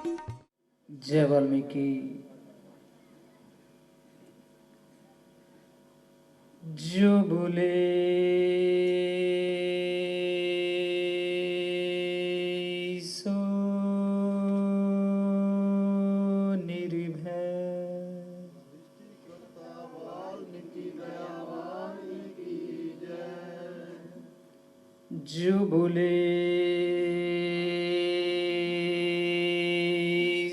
जय वाल्मीकि। जो बोले सो निर्भय, जो बोले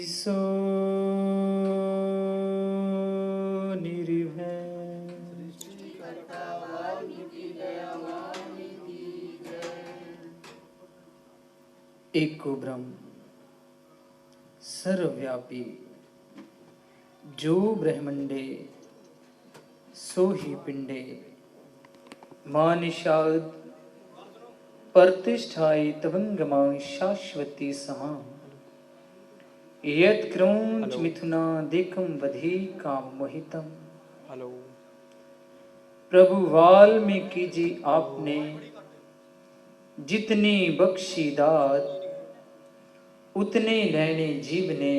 सो निर्भय। एको ब्रह्म सर्वव्यापी, जो ब्रह्मंडे सो ही पिंडे, मानिषाद प्रतिष्ठाई तवंगमा शाश्वती समा, यत् क्रौंच मिथुनादिकं वधि काम मोहितम। हेलो प्रभु वाल्मीकि जी आपने जितनी बख्शी दात, उतने लेने जीव ने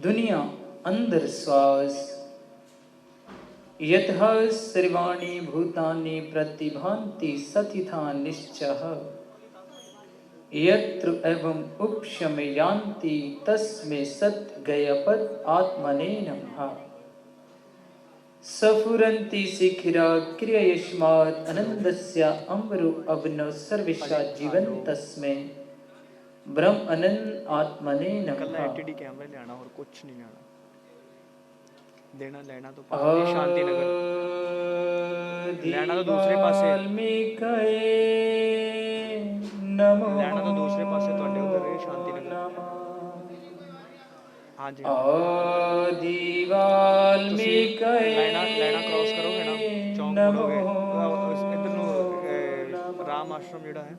दुनिया अंदर श्वास। यतः सर्वाणि भूतानि प्रतिभान्ति सतिथा निश्चयः, यत्र एवं उपशमयान्ति तस्मै सत् गयपत् आत्मने नमः। सफुरन्ति शिखिरा क्रिययस्मात् आनन्दस्य अम्बरो अवनो सर्वेषां जीवन्तस्मै ब्रह्म अनंत आत्मने नमः। एलईडी कैमरा लेना और कुछ नहीं लेना, देना लेना तो पास शांति नगर लेना तो दूसरे पासे, लेना तो दूसरे पासे ਤੁਹਾਡੇ ਉਧਰ शांति नगर। हाँ जी आदि वाल्मीकि ਲੈਣਾ क्रॉस करोगे ना, चौक मुड़ोगे इधर ਨੂੰ राम आश्रम ਜਿਹੜਾ ਹੈ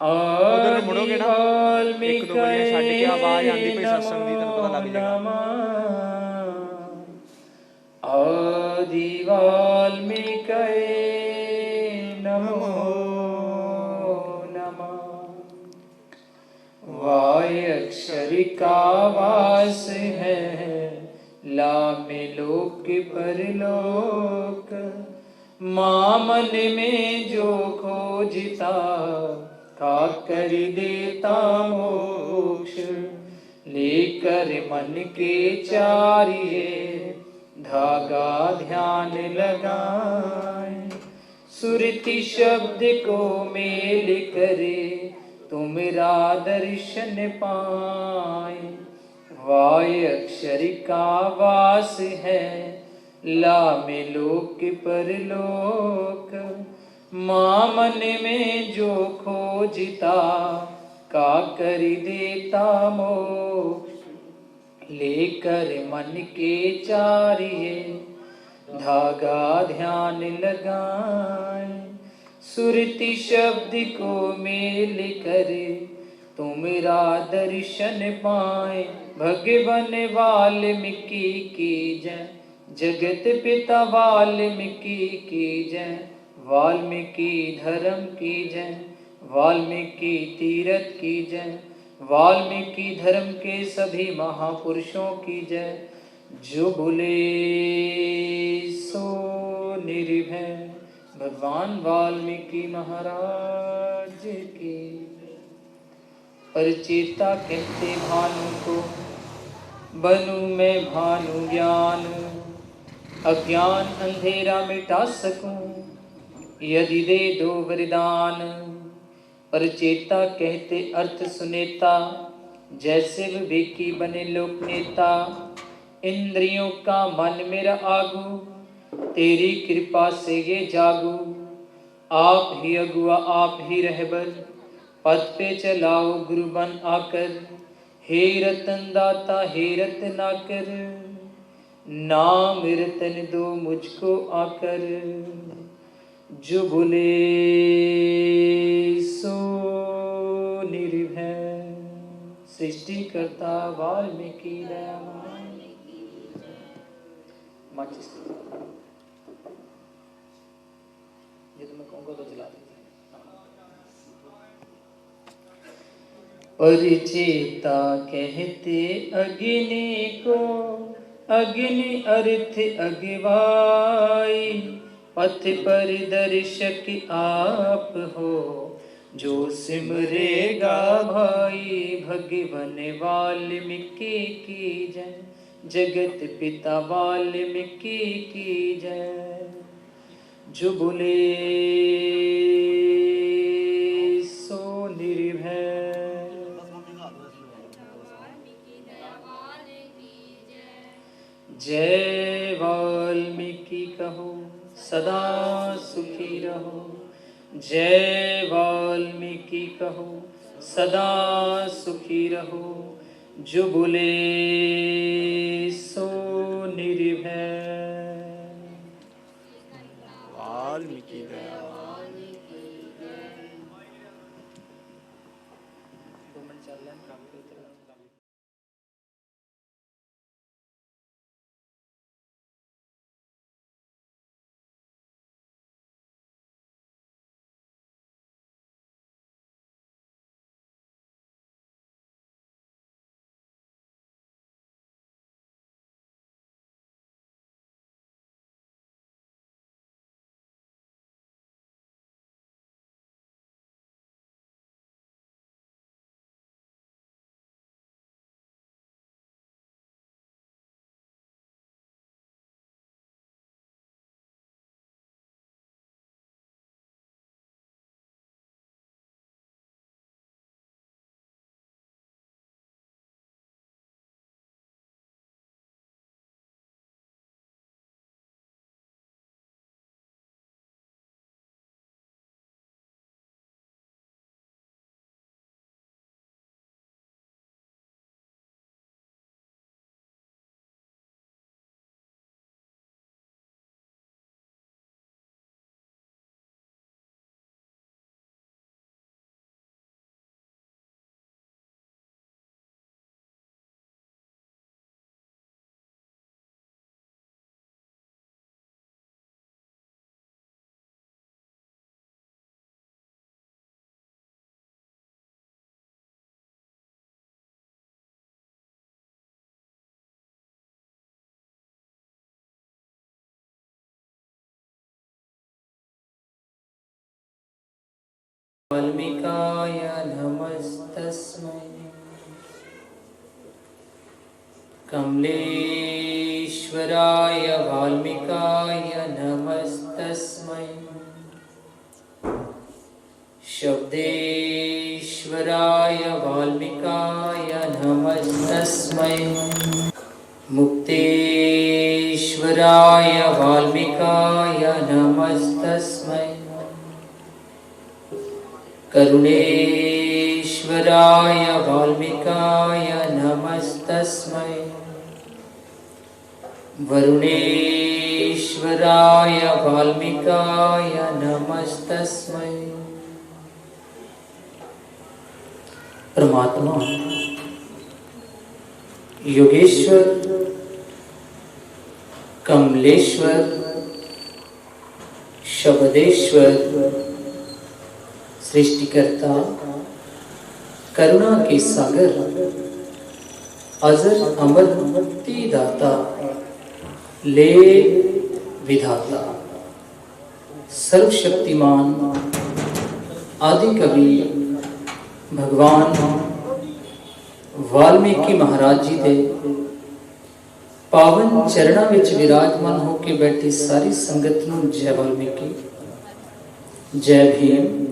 उधर ਨੂੰ मुड़ोगे ना, एक दो गलियां ਛੱਡ के आवाज आंदी पई सत्संग ਦੀ, ਤੈਨੂੰ पता लग जाएगा। आदि वाल्मीकि नमो नमः। वाय अक्षर का वास है, लामे लोक परलोक। मां मन में जो खोजता, का कर देता मोक्ष। लेकर मन के चारिये, धागा ध्यान लगाए। सुरति शब्द को मेल करे, तुमरा दर्शन पाए। वाय अक्षर का वास है, लामे लोक परलोक। मां मन में जो खोजता, का कर देता मोक्ष। लेकर मन के चारिये, धागा ध्यान लगाए। सुरति शब्द को मेल करे, तुमरा दर्शन पाए। भगवन वाल्मीकि की जय, जगत पिता वाल्मीकि की जय। वाल्मीकि धर्म की जय, वाल्मीकि तीरथ की जय। वाल्मीकि धर्म के सभी महापुरुषों की जय। जो बोले सो निर्भय, भगवान वाल्मीकि महाराज की। परिचेता कहते भानु को, बनूं मैं भानु ज्ञान। अज्ञान अंधेरा मिटा सकूं, यदि दे दो वरदान। परिचेता कहते अर्थ सुनेता, जैसे विवेकी बने लोक नेता। इंद्रियों का मन मेरा आगू, तेरी कृपा से ये जागू। आप ही अगुआ आप ही रहबर, पद पे चलाओ गुरु बन आकर। हे रतन दाता हे रत्नाकर, नाम रतन दो मुझको आकर। जो बोले सो निर्भय, सृष्टिकर्ता वाल्मीकि दयामय। माचिस ये तो मैं कहूँगा तो जला देते। और चेता कहते अग्नि को, अग्नि अर्थ अगवाई, पथ पर दर्शक आप हो, जो सिमरेगा भाई। भगवन वाल्मीकि की जय, जगत पिता वाल्मीकि की जय। जो बोले सो निर्भय। जय वाल्मीकि कहो, सदा सुखी रहो। जय वाल्मीकि कहो, सदा सुखी रहो। जो बोले सो निर्भय। वाल्मीकि वाल्मीकाय नमस्तस्मै। कमलेश्वराय वाल्मीकाय नमस्तस्मै। शब्देश्वराय वाल्मीकाय नमस्तस्मै। मुक्तेश्वराय वाल्मीकाय नमस्तस्मै। करुणेश्वराय वाल्मीकाय नमस्तस्मै। वरुणेश्वराय वाल्मीकाय नमस्तस्मै। परमात्मा योगेश्वर, कमलेश्वर, शब्देश्वर, सृष्टिकर्ता, करुणा के सागर, अजर अमर मुक्ति दाता, ले विधाता, सर्वशक्तिमान, आदि कवि भगवान वाल्मीकि महाराज जी दे पावन चरणों विच विराजमान होके बैठी सारी संगत नूं जय वाल्मीकि, जय भीम।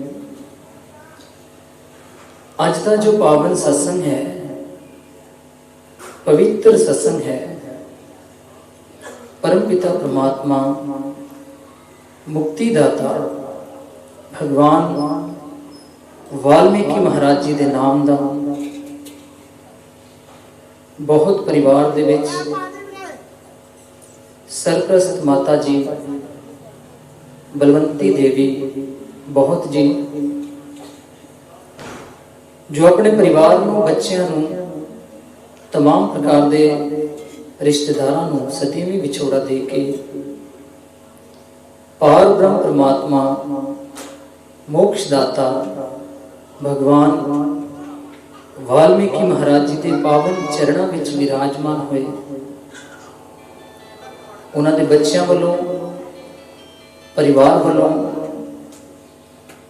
आज का जो पावन सत्संग है, पवित्र सत्संग है, परमपिता परमात्मा मुक्तिदाता भगवान वाल्मीकि महाराज जी के नाम का बहुत परिवार दे विच सरप्रस्त माता जी बलवंती देवी बहुत जी जो अपने परिवार नूं, बच्चों नूं, तमाम प्रकार के रिश्तेदारां नूं सतीवीं विछोड़ा दे के पार ब्रह्म परमात्मा मोक्षदाता भगवान वाल्मीकि महाराज जी के पावन चरणों में विराजमान हुए। उन्होंने बच्चों वालों, परिवार वालों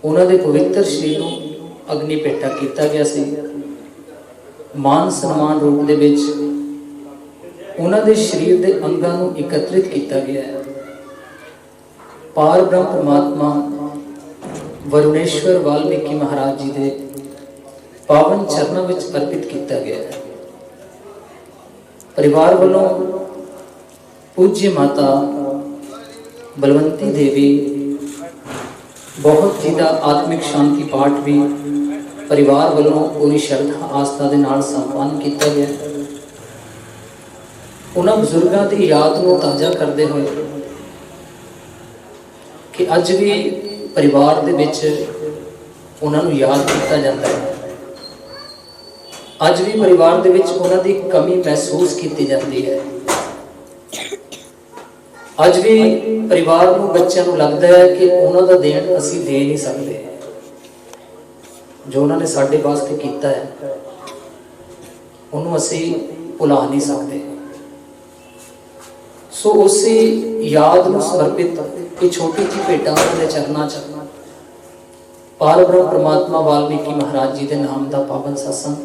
उन्होंने पवित्र शरीर को अग्नि भेटा किया गया सी। मान सम्मान रूप दे विच उन्होंने शरीर के अंगों को एकत्रित किया गया है। पार ब्रह्म परमात्मा वरुणेश्वर वाल्मीकि महाराज जी के पावन चरणों में अर्पित किया गया है। परिवार वालों पूज्य माता बलवंती देवी बहुत ज़्यादा आत्मिक शांति पाठ भी परिवार वालों पूरी श्रद्धा आस्था के नाल संपन्न किया गया। उन्होंने बजुर्गों की याद को ताज़ा करते हुए कि अज भी परिवार दे विच उन्होंने याद किया जाता है। अज भी परिवार दे विच उन्हां दी कमी महसूस की जाती है। अज भी परिवार को बच्चों को लगता है कि उन्होंने देन असी दे नहीं सकते, जो उन्होंने साडे वास्ते किया है उन्होंने असी भुला नहीं सकते। सो उसी याद को समर्पित एक छोटी जी भेटा उन्होंने चरणों च पार ब्रह्म परमात्मा वाल्मीकि महाराज जी के नाम का पावन सत्संग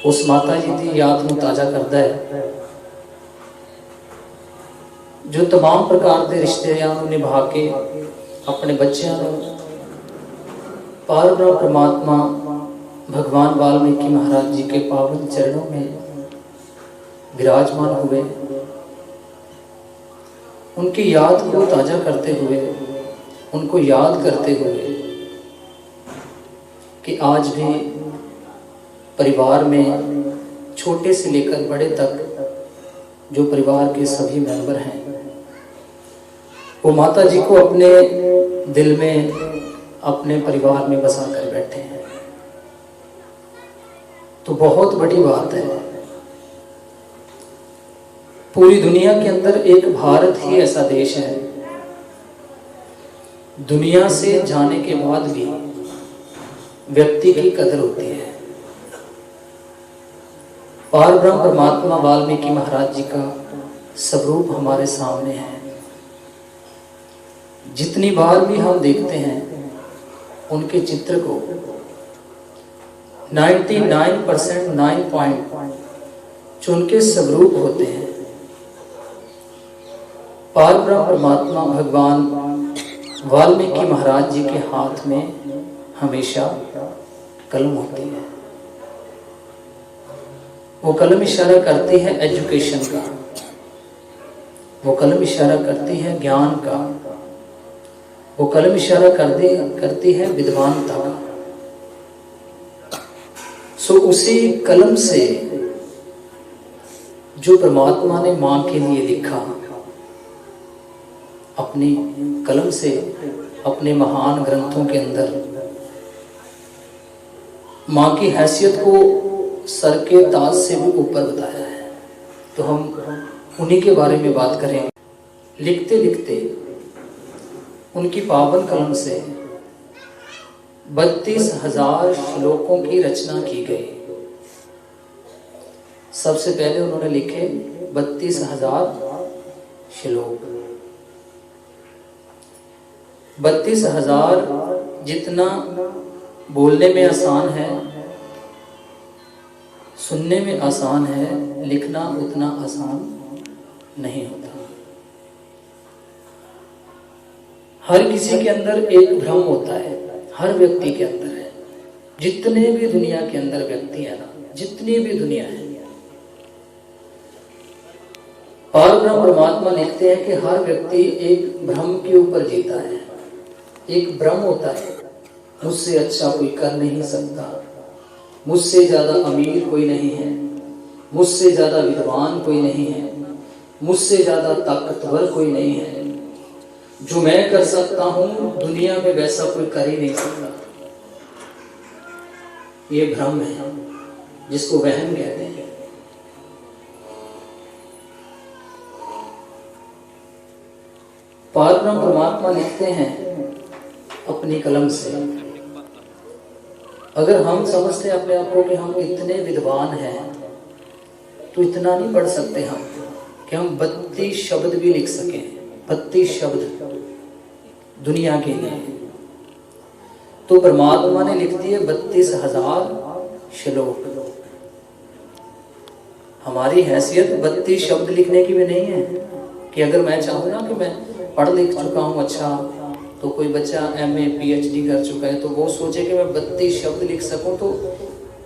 उस माता जी की याद को ताज़ा करता है, जो तमाम प्रकार के रिश्तेदारों को निभा के अपने बच्चों को पार ब्रह्म परमात्मा भगवान वाल्मीकि महाराज जी के पावन चरणों में विराजमान हुए। उनकी याद को ताज़ा करते हुए, उनको याद करते हुए कि आज भी परिवार में छोटे से लेकर बड़े तक जो परिवार के सभी मेंबर हैं वो माता जी को अपने दिल में, अपने परिवार में बसा कर बैठे हैं, तो बहुत बड़ी बात है। पूरी दुनिया के अंदर एक भारत ही ऐसा देश है, दुनिया से जाने के बाद भी व्यक्ति की कदर होती है। पार ब्रह्म परमात्मा वाल्मीकि महाराज जी का स्वरूप हमारे सामने है। जितनी बार भी हम देखते हैं उनके चित्र को 99% 9 पॉइंट जो उनके स्वरूप होते हैं, पार ब्रह्म परमात्मा भगवान वाल्मीकि महाराज जी के हाथ में हमेशा कलम होती है। वो कलम इशारा करती है एजुकेशन का, वो कलम इशारा करती है ज्ञान का, वो कलम इशारा करती है विद्वानता का। सो उसी कलम से जो परमात्मा ने माँ के लिए लिखा, अपनी कलम से अपने महान ग्रंथों के अंदर माँ की हैसियत को सर के ताज से भी ऊपर बताया है। तो हम उन्हीं के बारे में बात करें। लिखते लिखते उनकी पावन कलम से 32,000 श्लोकों की रचना की गई। सबसे पहले उन्होंने लिखे 32,000 श्लोक। 32,000 जितना बोलने में आसान है, सुनने में आसान है, लिखना उतना आसान नहीं होता। हर किसी के अंदर एक भ्रम होता है, हर व्यक्ति के अंदर है। जितने भी दुनिया के अंदर व्यक्ति है ना, जितनी भी दुनिया है, पार ब्रह्म परमात्मा लिखते हैं कि हर व्यक्ति एक भ्रम के ऊपर जीता है। एक भ्रम होता है, मुझसे अच्छा कोई कर नहीं सकता, मुझसे ज्यादा अमीर कोई नहीं है, मुझसे ज्यादा विद्वान कोई नहीं है, मुझसे ज्यादा ताकतवर कोई नहीं है, जो मैं कर सकता हूं दुनिया में वैसा कोई कर ही नहीं सकता। ये भ्रम है जिसको वहम कहते हैं। पार ब्रह्म परमात्मा लिखते हैं अपनी कलम से, अगर हम समझते अपने आप को कि हम इतने विद्वान हैं, तो इतना नहीं पढ़ सकते हम कि हम 32 शब्द भी लिख सकें। 32 शब्द दुनिया के लिए। तो परमात्मा ने लिख दिए 32,000 श्लोक। हमारी हैसियत 32 शब्द लिखने की भी नहीं है कि अगर मैं चाहूँ ना कि मैं पढ़ लिख चुका हूँ, अच्छा, तो कोई बच्चा MA PhD कर चुका है तो वो सोचे कि मैं 32 शब्द लिख सकूं, तो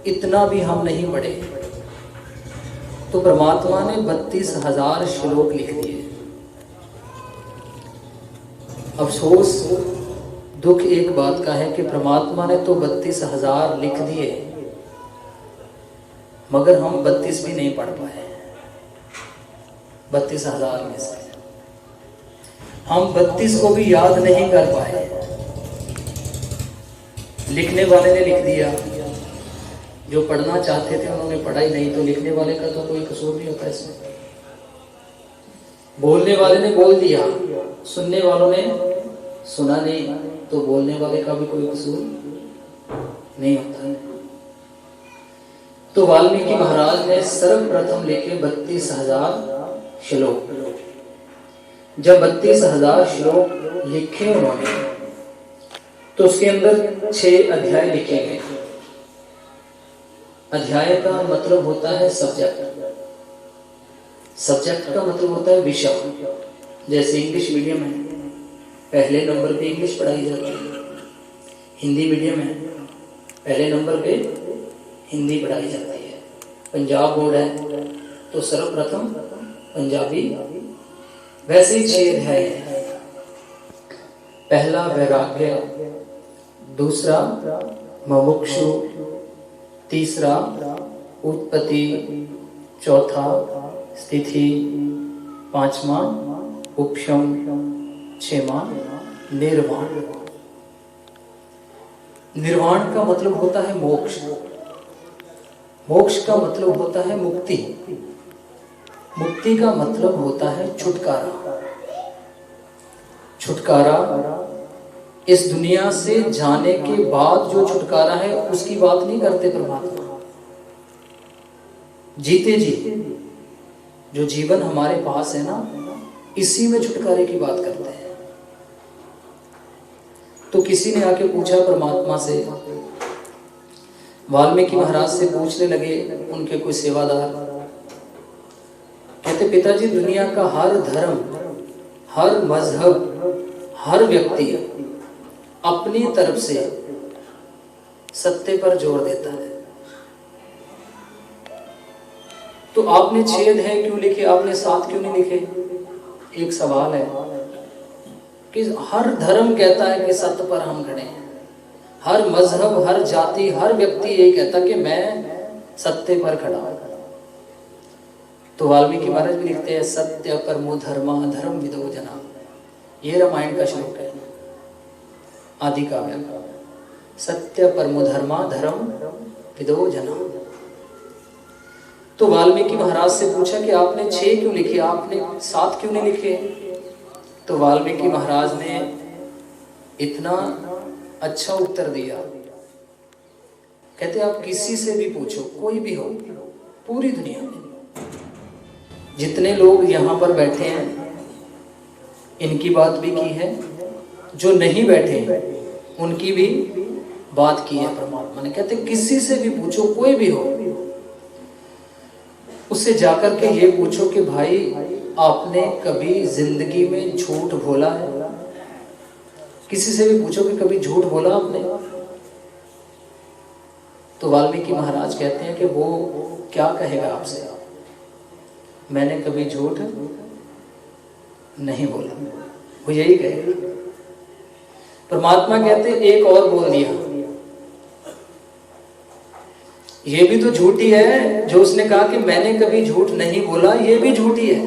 इतना भी हम नहीं पढ़े। तो परमात्मा ने 32,000 श्लोक लिख दिए। अफसोस दुख एक बात का है कि परमात्मा ने तो 32,000 लिख दिए, मगर हम 32 भी नहीं पढ़ पाए। 32,000 में से हम 32 को भी याद नहीं कर पाए। लिखने वाले ने लिख दिया, जो पढ़ना चाहते थे उन्होंने पढ़ा ही नहीं, तो लिखने वाले का तो कोई कसूर नहीं होता इसमें। बोलने वाले ने बोल दिया, सुनने वालों ने सुना नहीं, तो बोलने वाले का भी कोई कसूर नहीं होता। तो वाल्मीकि महाराज ने सर्वप्रथम लिखे 32,000 श्लोक। जब 32,000 श्लोक लिखे उन्होंने, तो उसके अंदर 6 अध्याय लिखे गए। अध्याय का मतलब होता है सब्जेक्ट। सब्जेक्ट का मतलब होता है विषय। जैसे इंग्लिश मीडियम है, पहले नंबर पे इंग्लिश पढ़ाई जाती है। हिंदी मीडियम है, पहले नंबर पे हिंदी पढ़ाई जाती है। पंजाब बोर्ड है तो सर्वप्रथम पंजाबी। वैसे ही 6 अध्याय है। पहला वैराग्य, दूसरा मुमुक्षु, तीसरा उत्पत्ति, चौथा स्थिति, पांचवा उपशम, 6वां निर्वाण। निर्वाण का मतलब होता है मोक्ष। मोक्ष का मतलब होता है मुक्ति। मुक्ति का मतलब होता है छुटकारा। छुटकारा इस दुनिया से जाने के बाद जो छुटकारा है उसकी बात नहीं करते परमात्मा। जीते जी जो जीवन हमारे पास है ना, इसी में छुटकारे की बात करते हैं। तो किसी ने आके पूछा परमात्मा से, वाल्मीकि महाराज से पूछने लगे उनके कोई सेवादार, कहते पिताजी दुनिया का हर धर्म, हर मजहब, हर व्यक्ति अपनी तरफ से सत्य पर जोर देता है, तो आपने 6 अध्याय क्यों लिखे, आपने 7 क्यों नहीं लिखे? एक सवाल है कि हर धर्म कहता है कि सत्य पर हम खड़े हैं। हर मजहब, हर जाति, हर व्यक्ति यही कहता कि मैं सत्य पर खड़ा हूं। तो वाल्मीकि महाराज भी लिखते हैं, सत्य परमो धर्मा धर्म विदो जना। ये रामायण का श्लोक है, आदि काव्य का। सत्य परमो धर्मा धर्म विदो जना। तो वाल्मीकि महाराज से पूछा कि आपने 6 क्यों लिखे, आपने 7 क्यों नहीं लिखे? तो वाल्मीकि महाराज ने इतना अच्छा उत्तर दिया, कहते आप किसी से भी पूछो, कोई भी हो, पूरी दुनिया में जितने लोग यहाँ पर बैठे हैं इनकी बात भी की है, जो नहीं बैठे उनकी भी बात की है परमात्मा ने। कहते किसी से भी पूछो, कोई भी हो, उससे जाकर के ये पूछो कि भाई आपने कभी जिंदगी में झूठ बोला है? किसी से भी पूछो कि कभी झूठ बोला आपने? तो वाल्मीकि महाराज कहते हैं कि वो क्या कहेगा आपसे, मैंने कभी झूठ नहीं बोला, वो यही कहेगा। परमात्मा कहते एक और बोल दिया, ये भी तो झूठी है जो उसने कहा कि मैंने कभी झूठ नहीं बोला, ये भी झूठी है।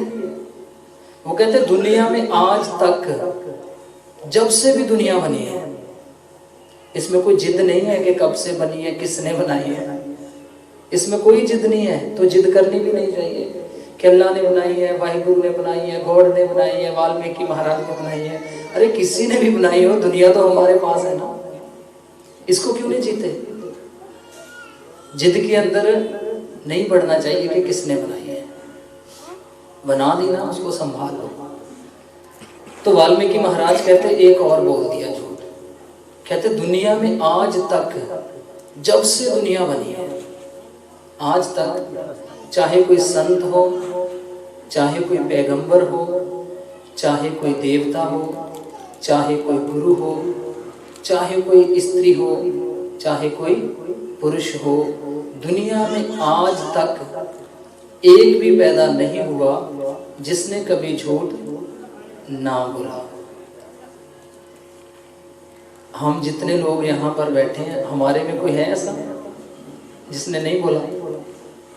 वो कहते दुनिया में आज तक जब से भी दुनिया बनी है, इसमें कोई जिद नहीं है कि कब से बनी है, किसने बनाई है, इसमें कोई जिद नहीं है। तो जिद करनी भी नहीं चाहिए कि अल्लाह ने बनाई है, वाहिगुरु ने बनाई है, गॉड ने बनाई है, वाल्मीकि महाराज ने बनाई है। अरे किसी ने भी बनाई हो, दुनिया तो हमारे पास है ना, इसको क्यों नहीं जीते? जिद के अंदर नहीं बढ़ना चाहिए कि किसने बनाई है, बना दी ना, उसको संभाल लो। तो वाल्मीकि महाराज कहते एक और बोल दिया झूठ। कहते दुनिया में आज तक, जब से दुनिया बनी है आज तक, चाहे कोई संत हो, चाहे कोई पैगंबर हो, चाहे कोई देवता हो, चाहे कोई गुरु हो, चाहे कोई स्त्री हो, चाहे कोई पुरुष हो, दुनिया में आज तक एक भी पैदा नहीं हुआ जिसने कभी झूठ ना बोला। हम जितने लोग यहाँ पर बैठे हैं, हमारे में कोई है ऐसा जिसने नहीं बोला?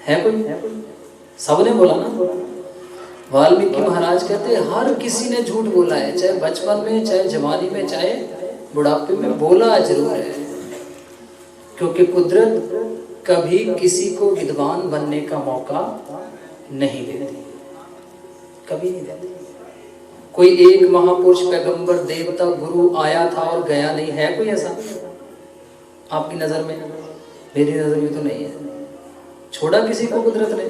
है कोई? सबने बोला ना। वाल्मीकि महाराज कहते हैं हर किसी ने झूठ बोला है, चाहे बचपन में, चाहे जवानी में, चाहे बुढ़ापे में, बोला जरूर है। क्योंकि कुदरत कभी किसी को विद्वान बनने का मौका नहीं देती, कभी नहीं देती। कोई एक महापुरुष, पैगंबर, देवता, गुरु आया था और गया नहीं, है कोई ऐसा आपकी नजर में? मेरी नजर में तो नहीं है। छोड़ा किसी को कुदरत ने।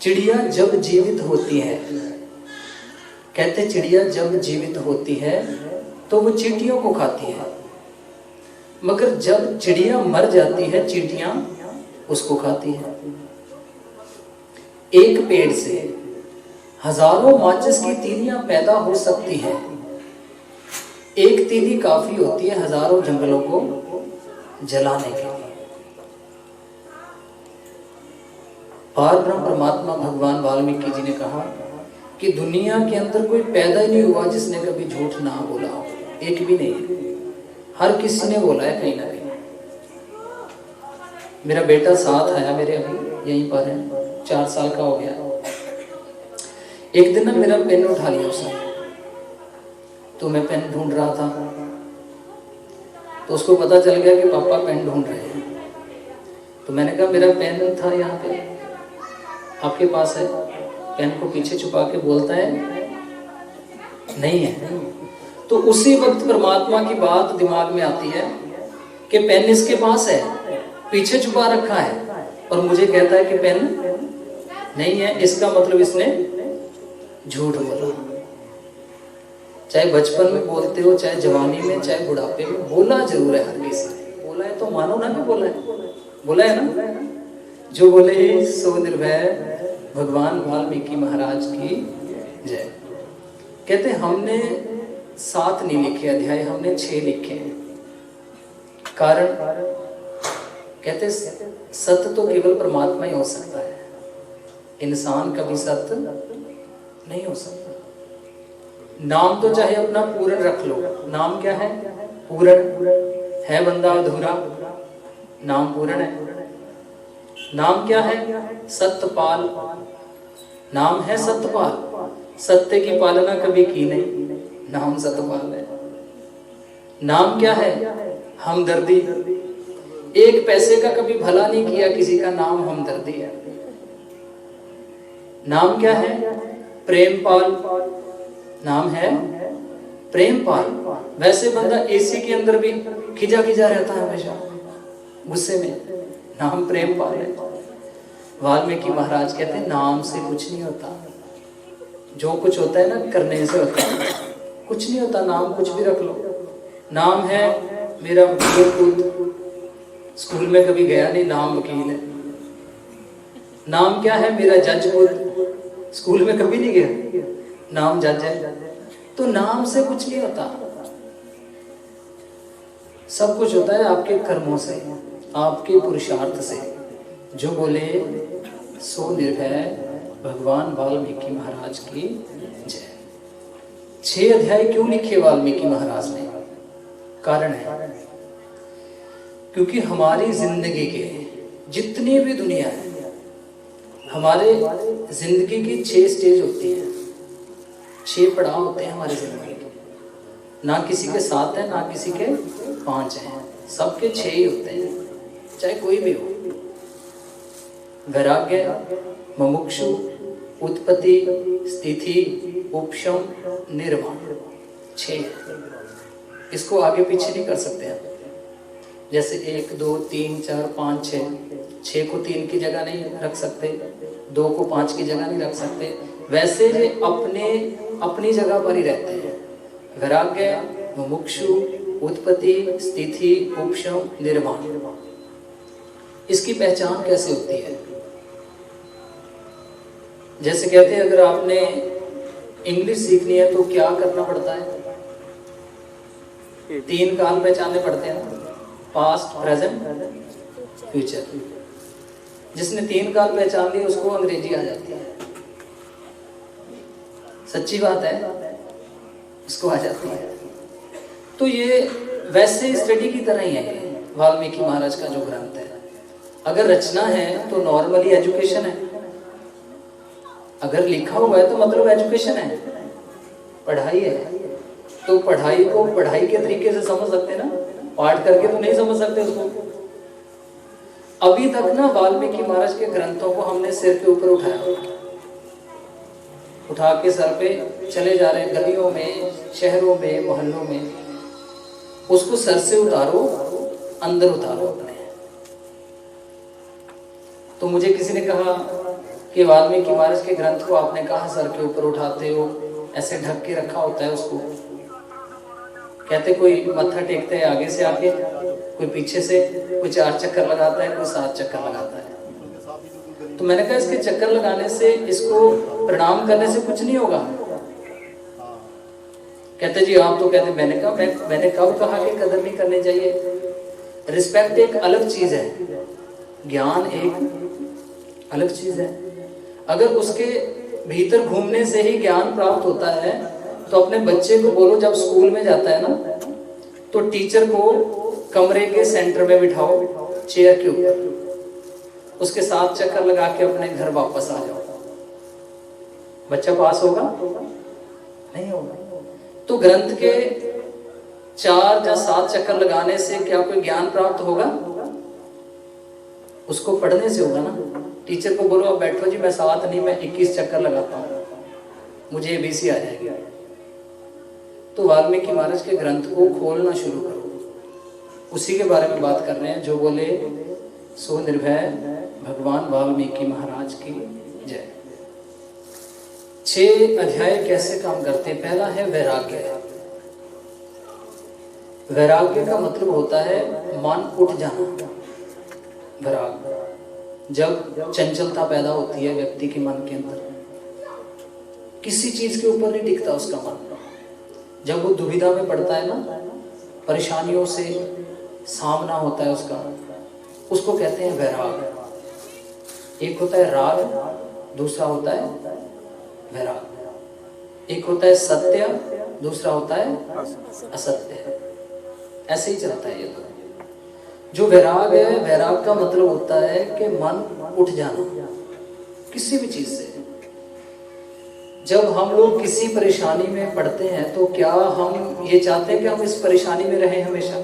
चिड़िया जब जीवित होती है, कहते चिड़िया जब जीवित होती है तो वो चींटियों को खाती है, मगर जब चिड़िया मर जाती है चींटियां उसको खाती है। एक पेड़ से हजारों माचिस की तीलियां पैदा हो सकती हैं। एक तीली काफी होती है हजारों जंगलों को जलाने के लिए। पार ब्रह्म परमात्मा भगवान वाल्मीकि जी ने कहा कि दुनिया के अंदर कोई पैदा ही नहीं हुआ जिसने कभी झूठ ना बोला हो, एक भी नहीं। हर किसी ने बोला है कहीं ना कहीं। मेरा बेटा साथ आया मेरे, अभी यहीं पर है, 4 साल का हो गया। एक दिन ना मेरा पेन उठा लिया उसने, तो मैं पेन ढूंढ रहा था, तो उसको पता चल गया कि पापा पेन ढूंढ रहे हैं। तो मैंने कहा मेरा पेन था यहाँ पे, आपके पास है? पेन को पीछे छुपा के बोलता है नहीं है। तो उसी वक्त परमात्मा की बात दिमाग में आती है कि पेन इसके पास है, पीछे छुपा रखा है, और मुझे कहता है कि पेन नहीं है। इसका मतलब इसने झूठ बोला। चाहे बचपन में बोलते हो, चाहे जवानी में, चाहे बुढ़ापे में, बोला जरूर है हर किसी ने। बोला है तो मानो ना कि बोला है, बोला है ना। जो बोले सो निर्भय भगवान वाल्मीकि महाराज की जय। कहते हमने 7 नहीं लिखे अध्याय, हमने 6 लिखे। कारण कहते सत्य तो केवल परमात्मा ही हो सकता है, इंसान कभी सत्य नहीं हो सकता। नाम तो चाहे अपना पूर्ण रख लो, नाम क्या है? पूर्ण है। बंदा अधूरा, नाम पूर्ण है। नाम क्या है? सत्यपाल, नाम है सत्यपाल। सत्य की पालना कभी की नहीं, नाम सत्यपाल है। नाम क्या है? हमदर्दी, एक पैसे का कभी भला नहीं किया किसी का, नाम हमदर्दी है। नाम क्या है? प्रेमपाल, नाम है प्रेमपाल। वैसे बंदा एसी के अंदर भी खिजा खिजा रहता है हमेशा गुस्से में, नाम प्रेमपाल है। वाल्मीकि महाराज कहते हैं नाम से कुछ नहीं होता, जो कुछ होता है ना करने से होता है, कुछ नहीं होता। नाम कुछ भी रख लो। नाम है मेरा पुत्र, स्कूल में कभी गया नहीं, नाम वकील है। नाम क्या है? मेरा जज पुत्र, स्कूल में कभी नहीं गया, नाम जज है। तो नाम से कुछ नहीं होता, सब कुछ होता है आपके कर्मों से, आपके पुरुषार्थ से। जो बोले सो निर्भय भगवान वाल्मीकि महाराज की जय। 6 अध्याय क्यों लिखे वाल्मीकि महाराज ने? कारण है क्योंकि हमारी जिंदगी के जितनी भी दुनिया है, हमारे जिंदगी की 6 स्टेज होती है, 6 पड़ाव होते हैं हमारी जिंदगी के। ना किसी के 7 है, ना किसी के 5 हैं, सबके 6 ही होते हैं, चाहे कोई भी हो। वैराग्य, मुमुक्षु, उत्पत्ति, स्थिति, उपशम, निर्वाण, 6। इसको आगे पीछे नहीं कर सकते आप। जैसे 1 2 3 4 5 6, 6 को 3 की जगह नहीं रख सकते, 2 को 5 की जगह नहीं रख सकते, वैसे ये अपनी जगह पर ही रहते हैं। वैराग्य, मुमुक्षु, उत्पत्ति, स्थिति, उपशम, निर्वाण, इसकी पहचान कैसे होती है? जैसे कहते हैं अगर आपने इंग्लिश सीखनी है तो क्या करना पड़ता है? 3 काल पहचानने पड़ते हैं ना, पास्ट, प्रेजेंट, फ्यूचर। जिसने 3 काल पहचान ली उसको अंग्रेजी आ जाती है, सच्ची बात है, उसको आ जाती है। तो ये वैसे स्टडी की तरह ही है वाल्मीकि महाराज का जो ग्रंथ है। अगर रचना है तो नॉर्मली एजुकेशन है, अगर लिखा हुआ है तो मतलब एजुकेशन है, पढ़ाई है। तो पढ़ाई को पढ़ाई के तरीके से समझ सकते हैं ना, पाठ करके तो नहीं समझ सकते उसको। अभी तक ना वाल्मीकि महाराज के ग्रंथों को हमने सिर के ऊपर उठा के सर पे चले जा रहे हैं, गलियों में, शहरों में, मोहल्लों में। उसको सर से उतारो, अंदर उतारो अपने। तो मुझे किसी ने कहा कि वाल्मीकि महाराज के ग्रंथ को आपने कहा सर के ऊपर उठाते हो, ऐसे ढक के रखा होता है उसको। कहते कोई मत्था टेकता है आगे से आके, कोई पीछे से, कोई 4 चक्कर लगाता है, कोई 7 चक्कर लगाता है। तो मैंने कहा इसके चक्कर लगाने से, इसको प्रणाम करने से कुछ नहीं होगा। कहते जी आप तो कहते, मैंने कहा मैंने कब कहा कि कदर नहीं करनी चाहिए? रिस्पेक्ट एक अलग चीज है, ज्ञान एक अलग चीज है। अगर उसके भीतर घूमने से ही ज्ञान प्राप्त होता है तो अपने बच्चे को बोलो जब स्कूल में जाता है ना, तो टीचर को कमरे के सेंटर में बिठाओ, चेयर के ऊपर, उसके 7 चक्कर लगा के अपने घर वापस आ जाओ। बच्चा पास होगा? नहीं होगा। तो ग्रंथ के 4 या 7 चक्कर लगाने से क्या कोई ज्ञान प्राप्त होगा? उसको पढ़ने से होगा ना। टीचर को बोलो अब बैठो जी, मैं 7 नहीं मैं 21 चक्कर लगाता हूँ, मुझे एबीसी आ जाएगी। तो वाल्मीकि महाराज के ग्रंथ को खोलना शुरू करो, उसी के बारे में बात कर रहे हैं। जो बोले सो निर्भय भगवान वाल्मीकि महाराज की जय। 6 अध्याय कैसे काम करते हैं? पहला है वैराग्य। वैराग्य का मतलब होता है मन उठ जाना। वैराग्य, जब चंचलता पैदा होती है व्यक्ति के मन के अंदर, किसी चीज के ऊपर नहीं टिकता उसका मन। जब वो दुविधा में पड़ता है ना, परेशानियों से सामना होता है उसका, उसको कहते हैं वैराग। एक होता है राग, दूसरा होता है वैराग। एक होता है सत्य, दूसरा होता है असत्य। ऐसे ही चलता है ये तो। जो वैराग है, वैराग का मतलब होता है कि मन उठ जाना किसी भी चीज से। जब हम लोग किसी परेशानी में पड़ते हैं तो क्या हम ये चाहते हैं कि हम इस परेशानी में रहें हमेशा?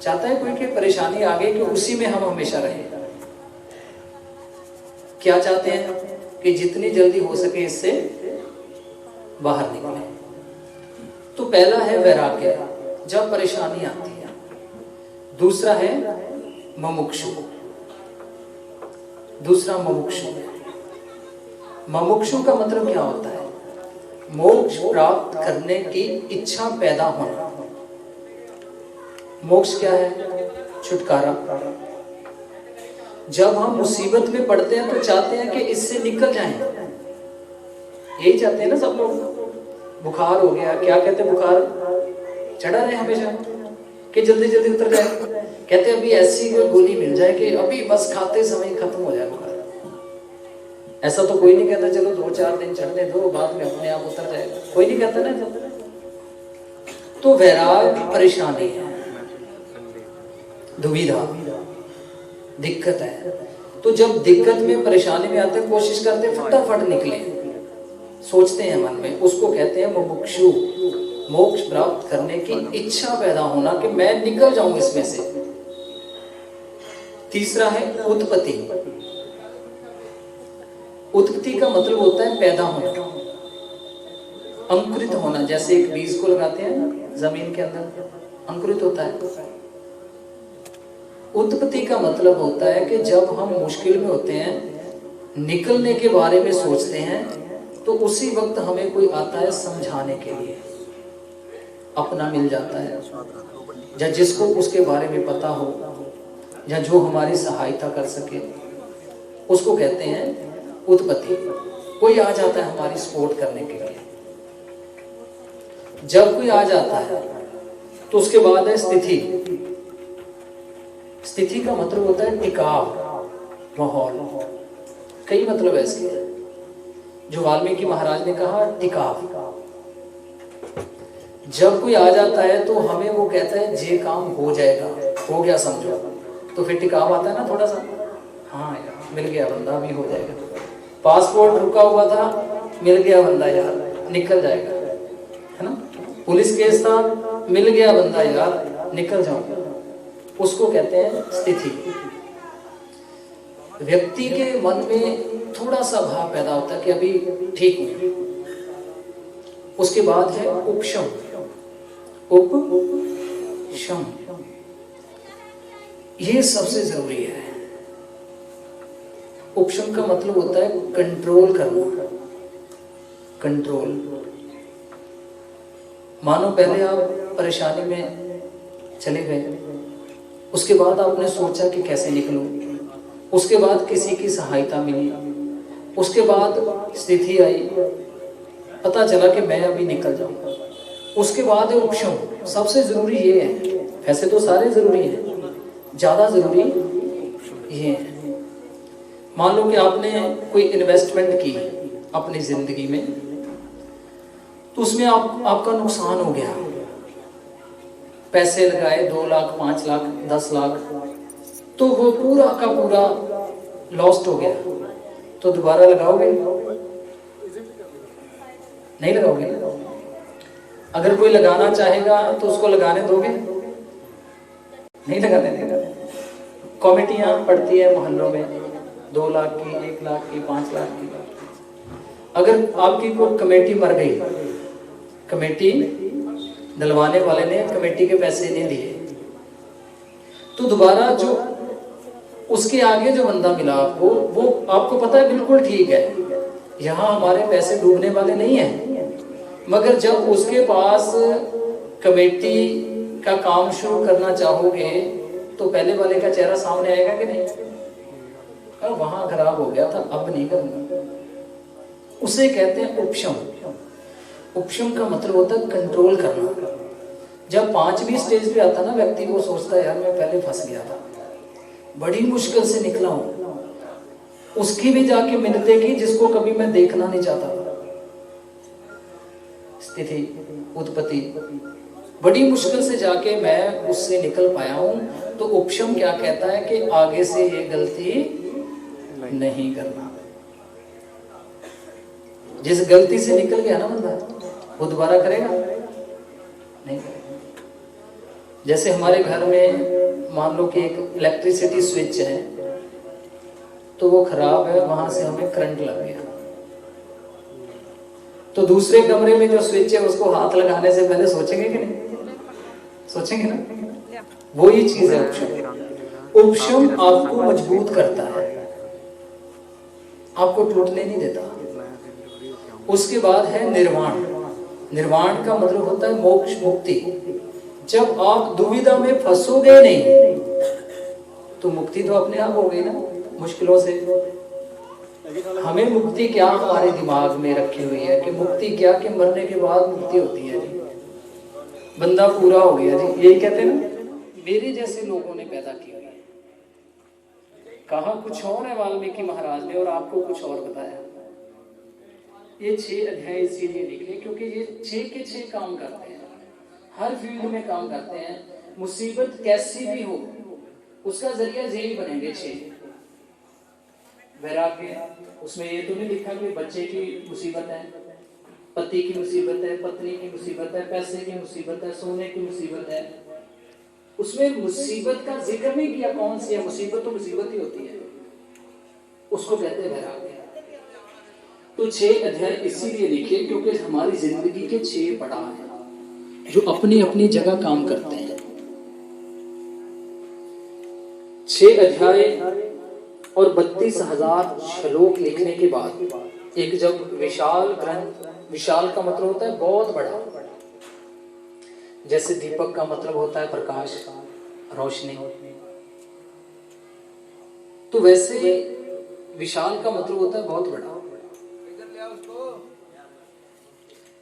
चाहता है कोई कि परेशानी आ गई कि उसी में हम हमेशा रहें? क्या चाहते हैं कि जितनी जल्दी हो सके इससे बाहर निकले। तो पहला है वैराग्य, जब परेशानी आती है। दूसरा है मुमुक्षु। दूसरा मुमुक्षु। मुमुक्षु का मतलब क्या होता है? मोक्ष प्राप्त करने की इच्छा पैदा होना। मोक्ष क्या है? छुटकारा। जब हम मुसीबत में पड़ते हैं तो चाहते हैं कि इससे निकल जाएं। यही चाहते हैं ना सब लोग। बुखार हो गया, क्या कहते हैं, बुखार चढ़ा रहे हमेशा कि जल्दी जल्दी उतर जाए। कहते हैं अभी ऐसी कोई गोली मिल जाए कि अभी बस खाते समय खत्म हो जाए बुखार। ऐसा तो कोई नहीं कहता चलो 2-4 दिन चढ़ने दो, बाद में अपने आप उतर जाएगा। कोई नहीं कहता ना। तो वैराग परेशानी है, दुविधा, दिक्कत है। तो जब दिक्कत में, परेशानी में आते हैं, कोशिश करते हैं फटाफट निकले, सोचते हैं मन में, उसको कहते हैं मुमुक्षु। मोक्ष प्राप्त करने की इच्छा पैदा होना कि मैं निकल जाऊं इसमें से। तीसरा है उत्पत्ति। उत्पत्ति का मतलब होता है पैदा होना, अंकुरित होना। जैसे एक बीज को लगाते हैं जमीन के अंदर, अंकुरित होता है, उत्पत्ति का मतलब होता है कि जब हम मुश्किल में होते हैं, निकलने के बारे में सोचते हैं, तो उसी वक्त हमें कोई आता है समझाने के लिए, अपना मिल जाता है, या जिसको उसके बारे में पता हो, या जो हमारी सहायता कर सके, उसको कहते हैं उत्पत्ति। कोई आ जाता है हमारी सपोर्ट करने के लिए। जब कोई आ जाता है तो उसके बाद है स्थिति। स्थिति का मतलब होता है टिकाव, माहौल। कई मतलब है इसके, जो वाल्मीकि महाराज ने कहा टिकाव। जब कोई आ जाता है तो हमें वो कहता है जे काम हो जाएगा, हो गया समझो, तो फिर टिकाव आता है ना थोड़ा सा। हाँ यार मिल गया बंदा, अभी हो जाएगा। पासपोर्ट रुका हुआ था, मिल गया बंदा यार, निकल जाएगा, है ना। पुलिस केस था, मिल गया बंदा यार, निकल जाऊंगा। उसको कहते हैं स्थिति। व्यक्ति के मन में थोड़ा सा भाव पैदा होता है कि अभी ठीक हूं। उसके बाद है उपशम। उपशम ये सबसे जरूरी है। उपशम का मतलब होता है कंट्रोल करना। कंट्रोल। मानो पहले आप परेशानी में चले गए, उसके बाद आपने सोचा कि कैसे निकलूं, उसके बाद किसी की सहायता मिली, उसके बाद स्थिति आई, पता चला कि मैं अभी निकल जाऊंगा। उसके बाद है उपशम। सबसे जरूरी ये है, वैसे तो सारे जरूरी हैं, ज्यादा जरूरी ये है। मान लो कि आपने कोई इन्वेस्टमेंट की अपनी जिंदगी में, तो उसमें आपका नुकसान हो गया। पैसे लगाए 2 लाख, 5 लाख, 10 लाख, तो वो पूरा का पूरा लॉस्ट हो गया। तो दोबारा लगाओगे? नहीं लगाओगे ना। अगर कोई लगाना चाहेगा तो उसको लगाने दोगे? नहीं लगाने देगा। कमेटियां पड़ती है मोहल्लों में, 2 लाख की, 1 लाख की, 5 लाख की। अगर आपकी कोई कमेटी मर गई, कमेटी डलवाने वाले ने कमेटी के पैसे नहीं दिए, तो दोबारा जो उसके आगे जो बंदा मिला आपको, वो आपको पता है बिल्कुल ठीक है, यहाँ हमारे पैसे डूबने वाले नहीं है। मगर जब उसके पास कमेटी का काम शुरू करना चाहोगे, तो पहले वाले का चेहरा सामने आएगा कि नहीं? वहां खराब हो गया था, अब नहीं करूंगा। उसे कहते हैं उपशम। उपशम का मतलब होता है कंट्रोल करना। जब 5वीं स्टेज पे आता ना व्यक्ति, वो सोचता है यार मैं पहले फंस गया था, बड़ी मुश्किल से निकला हूं। उसकी भी जाके मिलते की जिसको कभी मैं देखना नहीं चाहता था। स्थिति, उत्पत्ति, बड़ी मुश्किल से जाके मैं उससे निकल पाया हूं। तो उपशम क्या कहता है कि आगे से ये गलती नहीं करना। जिस गलती से निकल गया ना बंदा, वो दोबारा करेगा? नहीं करेगा। जैसे हमारे घर में मान लो कि एक इलेक्ट्रिसिटी स्विच है, तो वो खराब है, वहां से हमें करंट लग गया, तो दूसरे कमरे में जो स्विच है उसको हाथ लगाने से पहले सोचेंगे कि नहीं? सोचेंगे ना। वो ही चीज है उपशम। उपशम आपको मजबूत करता है, आपको टूटने नहीं देता। उसके बाद है निर्वाण। निर्वाण का मतलब होता है मोक्ष, मुक्ति। जब आप दुविधा में फंसोगे नहीं, तो मुक्ति तो अपने आप हो गई ना मुश्किलों से। हमें मुक्ति क्या हमारे दिमाग में रखी हुई है कि मुक्ति क्या, कि मरने के बाद मुक्ति होती है जी, बंदा पूरा हो गया जी, यही कहते हैं ना। मेरे जैसे लोगों ने पैदा की हुई है। कहा कुछ और है वाल्मीकि महाराज ने, और आपको कुछ और बताया। ये 6 अध्याय इसीलिए निकले क्योंकि ये 6 के 6 काम करते हैं, हर फील्ड में काम करते हैं। मुसीबत कैसी भी हो, उसका जरिया यही बनेंगे 6। वैराग्य, उसमें ये तो नहीं लिखा कि बच्चे की मुसीबत है, पति की मुसीबत है, पत्नी की मुसीबत है, पैसे की मुसीबत है, सोने की मुसीबत है। उसमें मुसीबत का जिक्र नहीं किया कौन सी है। मुसीबत तो मुसीबत ही होती है, उसको कहते हैं वैराग्य। तो 6 अध्याय इसीलिए लिखे क्योंकि हमारी जिंदगी के 6 पड़ाव हैं जो अपनी अपनी जगह काम करते हैं। 6 अध्याय और 32,000 श्लोक लिखने के बाद एक जब विशाल ग्रंथ, विशाल का मतलब होता है बहुत बड़ा, जैसे दीपक का मतलब होता है प्रकाश, रोशनी, तो वैसे विशाल का मतलब होता है बहुत बड़ा।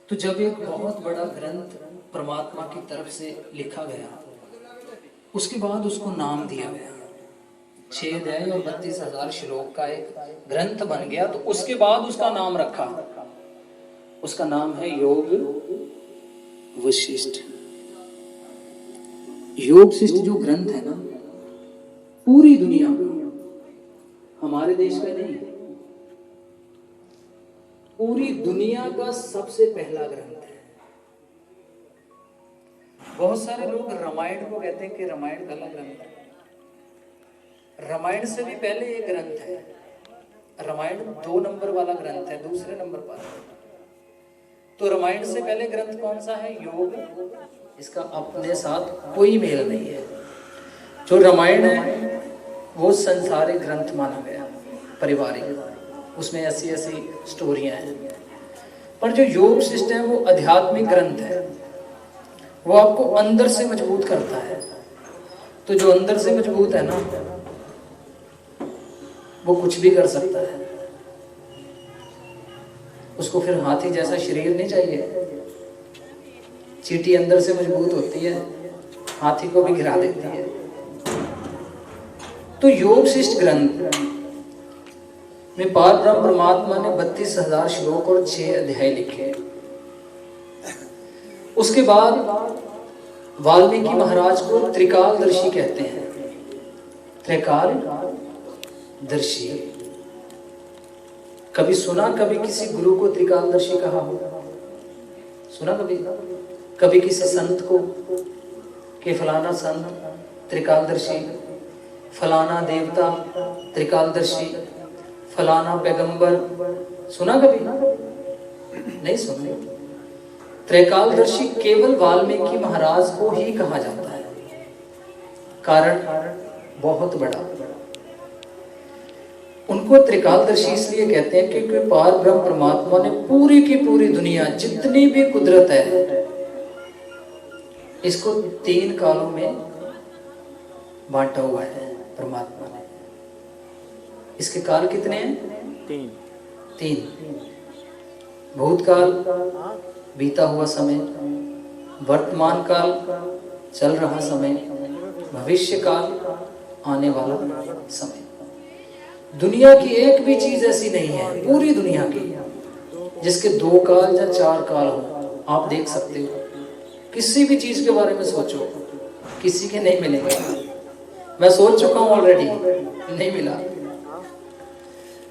तो जब एक बहुत बड़ा ग्रंथ परमात्मा की तरफ से लिखा गया, उसके बाद उसको नाम दिया गया, 6 अध्याय और 32,000 श्लोक का एक ग्रंथ बन गया, तो उसके बाद उसका नाम रखा, उसका नाम है योग वशिष्ठ। योग वशिष्ठ जो ग्रंथ है ना, पूरी दुनिया में, हमारे देश का नहीं, पूरी दुनिया का सबसे पहला ग्रंथ है। बहुत सारे लोग रामायण को कहते हैं कि रामायण पहला ग्रंथ है। रामायण से भी पहले एक ग्रंथ है, रामायण 2 नंबर वाला ग्रंथ है, दूसरे नंबर पर। तो रामायण से पहले ग्रंथ कौन सा है? योग। इसका अपने साथ कोई मेल नहीं है। जो रामायण है वो संसारिक ग्रंथ माना गया, पारिवारिक, उसमें ऐसी ऐसी स्टोरियां हैं। पर जो योग वशिष्ठ है वो आध्यात्मिक ग्रंथ है, वो आपको अंदर से मजबूत करता है। तो जो अंदर से मजबूत है ना, वो कुछ भी कर सकता है। उसको फिर हाथी जैसा शरीर नहीं चाहिए। चींटी अंदर से मजबूत होती है, हाथी को भी गिरा देती है। तो योग वशिष्ठ ग्रंथ में पार ब्रह्म परमात्मा ने 32,000 श्लोक और 6 अध्याय लिखे। उसके बाद वाल्मीकि महाराज को त्रिकालदर्शी कहते हैं। त्रिकालदर्शी कभी सुना, कभी किसी गुरु को त्रिकालदर्शी कहा हो? सुना कभी? कभी किसी संत को कि फलाना संत त्रिकालदर्शी, फलाना देवता त्रिकालदर्शी, फलाना पैगंबर, सुना कभी? नहीं सुना। त्रिकालदर्शी केवल वाल्मीकि महाराज को ही कहा जाता है। कारण बहुत बड़ा। उनको त्रिकालदर्शी इसलिए कहते हैं क्योंकि पार ब्रह्म परमात्मा ने पूरी की पूरी दुनिया, जितनी भी कुदरत है, इसको 3 कालों में बांटा हुआ है परमात्मा ने। इसके काल कितने हैं? 3। भूतकाल, बीता हुआ समय, वर्तमान काल, चल रहा समय, भविष्य काल, आने वाला समय। दुनिया की एक भी चीज ऐसी नहीं है, पूरी दुनिया की, जिसके 2 काल या 4 काल हो। आप देख सकते हो, किसी भी चीज के बारे में सोचो, किसी के नहीं मिलेंगे। मैं सोच चुका हूं ऑलरेडी, नहीं मिला।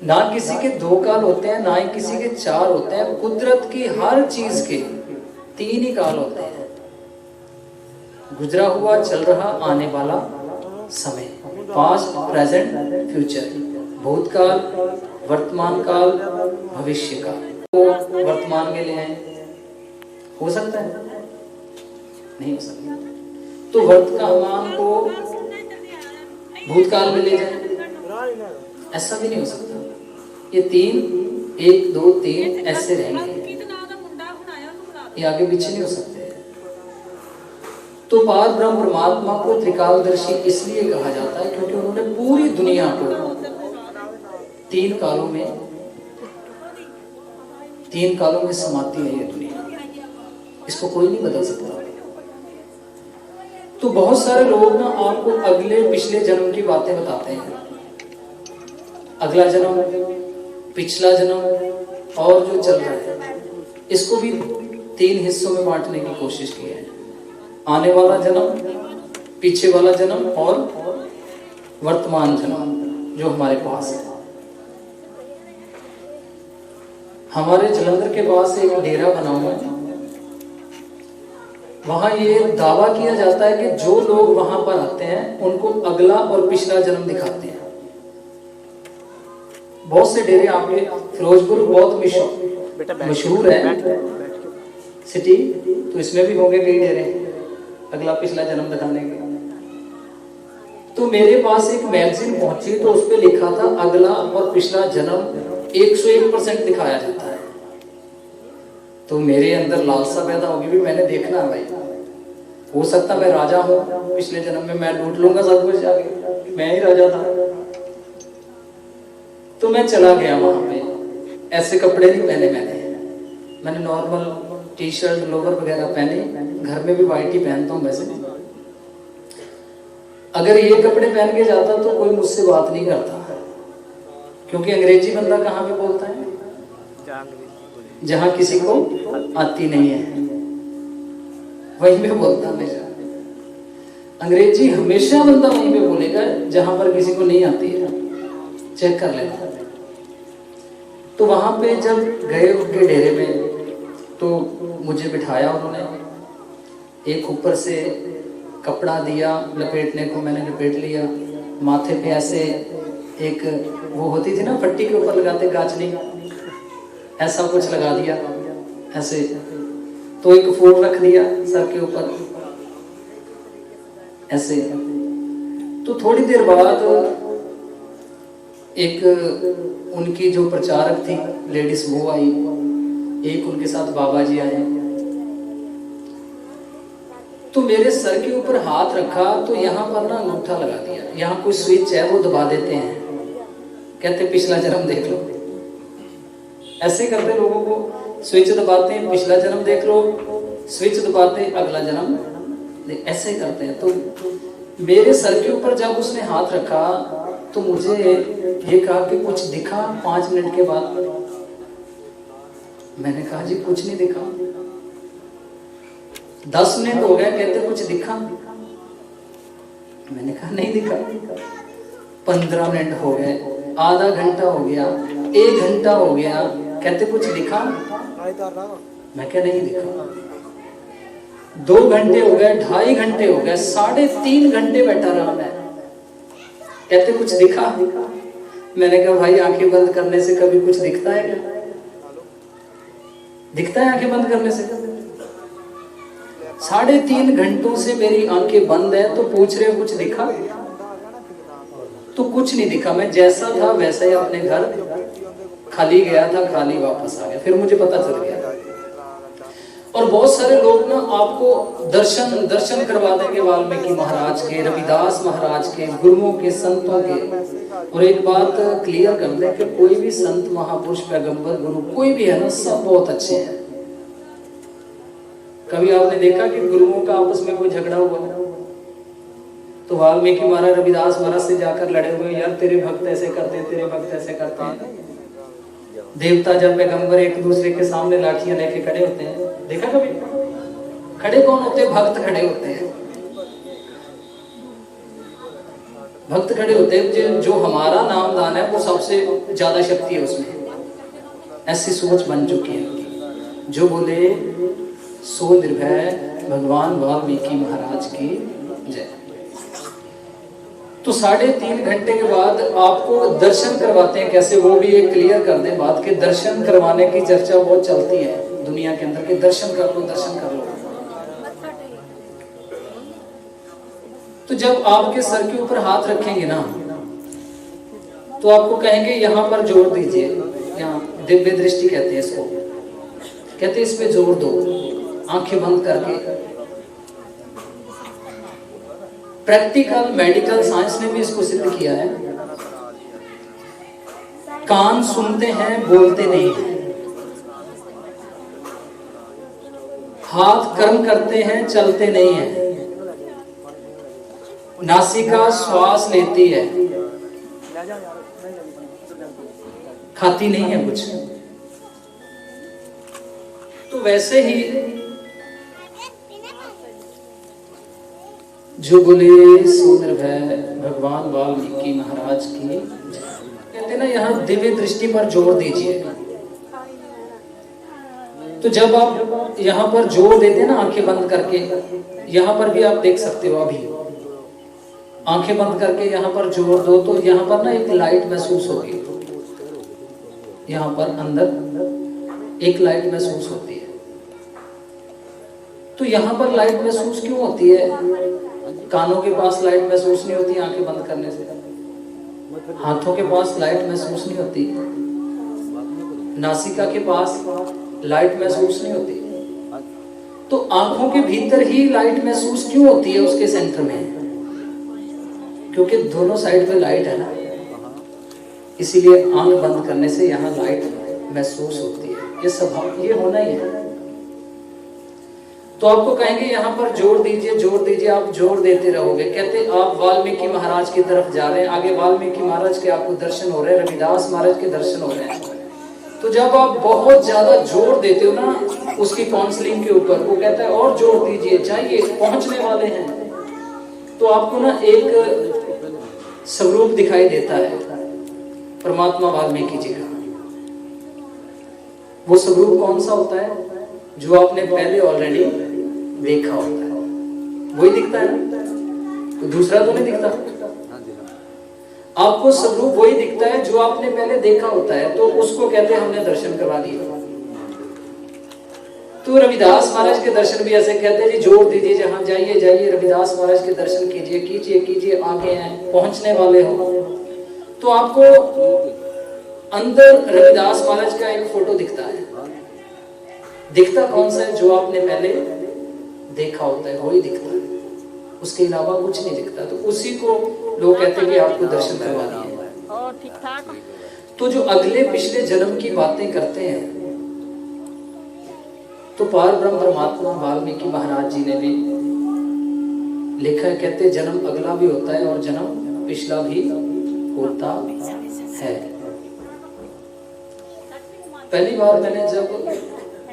ना किसी के 2 काल होते हैं, ना ही किसी के 4 होते हैं। कुदरत की हर चीज के 3 ही काल होते हैं। गुजरा हुआ, चल रहा, आने वाला समय, पास्ट, प्रेजेंट, फ्यूचर, भूतकाल, वर्तमान काल, भविष्य काल। वो वर्तमान में ले आए, हो सकता है? नहीं हो सकता। तो वर्तमान को भूतकाल में ले जाए, ऐसा भी नहीं हो सकता। ये 3, 1, 2, 3 ऐसे रहेंगे, ये आगे पीछे नहीं हो सकते। तो पार ब्रह्म परमात्मा को त्रिकालदर्शी इसलिए कहा जाता है क्योंकि उन्होंने पूरी दुनिया को 3 कालों में समाती है। ये दुनिया, इसको कोई नहीं बदल सकता। तो बहुत सारे लोग ना आपको अगले पिछले जन्म की बातें बताते हैं। अगला जन्म, पिछला जन्म और जो चल रहा है, इसको भी 3 हिस्सों में बांटने की कोशिश की है। आने वाला जन्म, पीछे वाला जन्म और वर्तमान जन्म जो हमारे पास है। हमारे जलंधर के पास एक डेरा बना हुआ है। वहां ये दावा किया जाता है कि जो लोग वहां पर आते हैं उनको अगला और पिछला जन्म दिखाते हैं। बहुत से डेरे आपके फिरोजपुर बहुत मशहूर है सिटी, तो इसमें भी होंगे कई डेरे अगला पिछला जन्म दिखाने के। तो मेरे पास एक मैगजीन पहुंची तो उस पे लिखा था अगला और पिछला जन्म 101% दिखाया जाता है। तो मेरे अंदर लालसा पैदा होगी भी मैंने देखना है भाई, हो सकता मैं राजा हूं, पिछले जन्म में मैं लूट लूंगा सब कुछ जाके, मैं ही राजा था। तो मैं चला गया वहां पे, ऐसे कपड़े नहीं पहने मैंने नॉर्मल टी शर्ट लोवर वगैरह पहने, घर में भी वाइट ही पहनता हूँ वैसे। अगर ये कपड़े पहन के जाता तो कोई मुझसे बात नहीं करता, क्योंकि अंग्रेजी बंदा कहाँ पे बोलता है, जहां किसी को आती नहीं है वहीं पे बोलता हमेशा। अंग्रेजी हमेशा बंदा वहीं पे बोलेगा जहां पर किसी को नहीं आती है, चेक कर लेना। तो वहां पे जब गए उनके डेरे में तो मुझे बिठाया उन्होंने, एक ऊपर से कपड़ा दिया लपेटने को, मैंने लपेट लिया, माथे पे ऐसे एक वो होती थी ना पट्टी के ऊपर लगाते गाचनी, ऐसा कुछ लगा दिया ऐसे, तो एक फूल रख दिया सर के ऊपर ऐसे। तो थोड़ी देर बाद एक उनकी जो प्रचारक थी लेडीज वो आई, एक उनके साथ बाबा जी आए, तो मेरे सर के ऊपर हाथ रखा तो यहाँ पर ना अंगूठा लगा दिया, यहाँ कोई स्विच है वो दबा देते हैं, कहते पिछला जन्म देख लो, ऐसे करते लोगों को, स्विच दबाते हैं पिछला जन्म देख लो, स्विच दबाते अगला जन्म, ऐसे करते हैं। तो मेरे सर के ऊपर जब उसने हाथ रखा तो मुझे ये कहा कि कुछ दिखा 5 मिनट के बाद। मैंने कहा जी कुछ नहीं दिखा। 10 मिनट हो गए, कहते कुछ दिखा, मैंने कहा नहीं दिखा। 15 मिनट हो गए, आधा घंटा हो गया, 1 घंटा हो गया, कहते कुछ दिखा, मैं क्या नहीं दिखा। 2 घंटे हो गए, 2.5 घंटे हो गए, 3.5 घंटे बैठा रहा मैं, कहते कुछ दिखा। मैंने कहा भाई आंखें बंद करने से कभी कुछ दिखता है क्या? दिखता है आंखें बंद करने से? 3.5 घंटों से मेरी आंखें बंद है तो पूछ रहे हो कुछ दिखा? तो कुछ नहीं दिखा। मैं जैसा था वैसा ही अपने घर खाली गया था, खाली वापस आ गया। फिर मुझे पता चल गया। और बहुत सारे लोग ना आपको दर्शन करवा देंगे वाल्मीकि महाराज के, रविदास महाराज के, गुरुओं के, संतों के। और एक बात क्लियर कर दें कि कोई भी संत, महापुरुष, पैगंबर, गुरु कोई भी है ना, सब बहुत अच्छे हैं। कभी आपने देखा कि गुरुओं का आपस में कोई झगड़ा हुआ? तो वाल्मीकि महाराज रविदास महाराज से जाकर लड़े हुए, यार तेरे भक्त ऐसे करते हैं, तेरे भक्त ऐसे करते हैं। देवता जब पैगंबर एक दूसरे के सामने लाठियां लेके खड़े होते हैं, देखा कभी? खड़े कौन होते हैं? भक्त खड़े होते हैं। भक्त खड़े होते हैं। जो हमारा नामदान है वो सबसे ज्यादा शक्ति है उसमें। ऐसी सोच बन चुकी है। जो बोले सो निर्भय भगवान वाल्मीकि महाराज की जय। तो 3.5 घंटे के बाद आपको दर्शन करवाते हैं। कैसे? वो भी एक क्लियर कर दें बात के, दर्शन करवाने की चर्चा बहुत चलती है दुनिया के अंदर के, दर्शन कर लो, दर्शन कर लो। तो जब आपके सर के ऊपर हाथ रखेंगे ना तो आपको कहेंगे यहां पर जोर दीजिए, यहाँ दिव्य दृष्टि कहते हैं इसको, कहते हैं इस पे जोर दो, आंखें बंद करके। प्रैक्टिकल मेडिकल साइंस ने भी इसको सिद्ध किया है। कान सुनते हैं, बोलते नहीं हैं। हाथ कर्म करते हैं, चलते नहीं हैं। नासिका श्वास लेती है, खाती नहीं है कुछ। तो वैसे ही जो बोले सो निर्भय भगवान वाल्मीकि महाराज की, कहते ना यहाँ दिव्य दृष्टि पर जोर दीजिए। तो जब आप यहाँ पर जोर देते ना आंखें बंद करके, यहाँ पर भी आप देख सकते हो, अभी आंखें बंद करके यहाँ पर जोर दो तो यहाँ पर ना एक लाइट महसूस होगी। यहाँ पर अंदर एक लाइट महसूस होती है। तो यहाँ पर लाइट महसूस क्यों होती है? कानों के पास लाइट महसूस नहीं होती आंखें बंद करने से, हाथों के पास लाइट महसूस नहीं होती, नासिका के पास लाइट महसूस नहीं होती, तो आंखों के भीतर ही लाइट महसूस क्यों होती है उसके सेंटर में? क्योंकि दोनों साइड पे लाइट है ना, इसीलिए आंख बंद करने से यहाँ लाइट महसूस होती है। ये स्वभाव, ये होना ही है। तो आपको कहेंगे यहाँ पर जोर दीजिए, जोर दीजिए, आप जोर देते रहोगे। कहते आप वाल्मीकि महाराज की तरफ जा रहे हैं, आगे वाल्मीकि महाराज के आपको दर्शन हो रहे हैं, रविदास महाराज के दर्शन हो रहे हैं। तो जब आप बहुत ज्यादा जोर देते हो ना उसकी काउंसलिंग के ऊपर, वो कहता है और जोर दीजिए, चाहिए, पहुंचने वाले हैं, तो आपको ना एक स्वरूप दिखाई देता है परमात्मा वाल्मीकि जी का। वो स्वरूप कौन सा होता है? जो आपने पहले ऑलरेडी देखा होता है, वही दिखता है ना, तो दूसरा तो नहीं दिखता। आपको स्वरूप वही दिखता है जो आपने पहले देखा होता है, तो उसको कहते हैं हमने दर्शन करवा दिया। तो रविदास महाराज के दर्शन भी ऐसे कहते हैं जी, जोर दीजिए, जहां जाइए जाइए, रविदास महाराज के दर्शन कीजिए, कीजिए कीजिए, आगे हैं, पहुंचने वाले हो। तो आपको अंदर रविदास महाराज का एक फोटो दिखता है। दिखता कौन सा है? जो आपने पहले देखा होता है वही दिखता है, उसके अलावा कुछ नहीं दिखता। तो उसी को लोग कहते हैं कि आपको दर्शन करवा दिए। तो जो अगले पिछले जन्म की बातें करते हैं, तो पार ब्रह्म परमात्मा वाल्मीकि महाराज जी ने भी लिखा है, कहते जन्म अगला भी होता है और जन्म पिछला भी होता है। पहली बार मैंने जब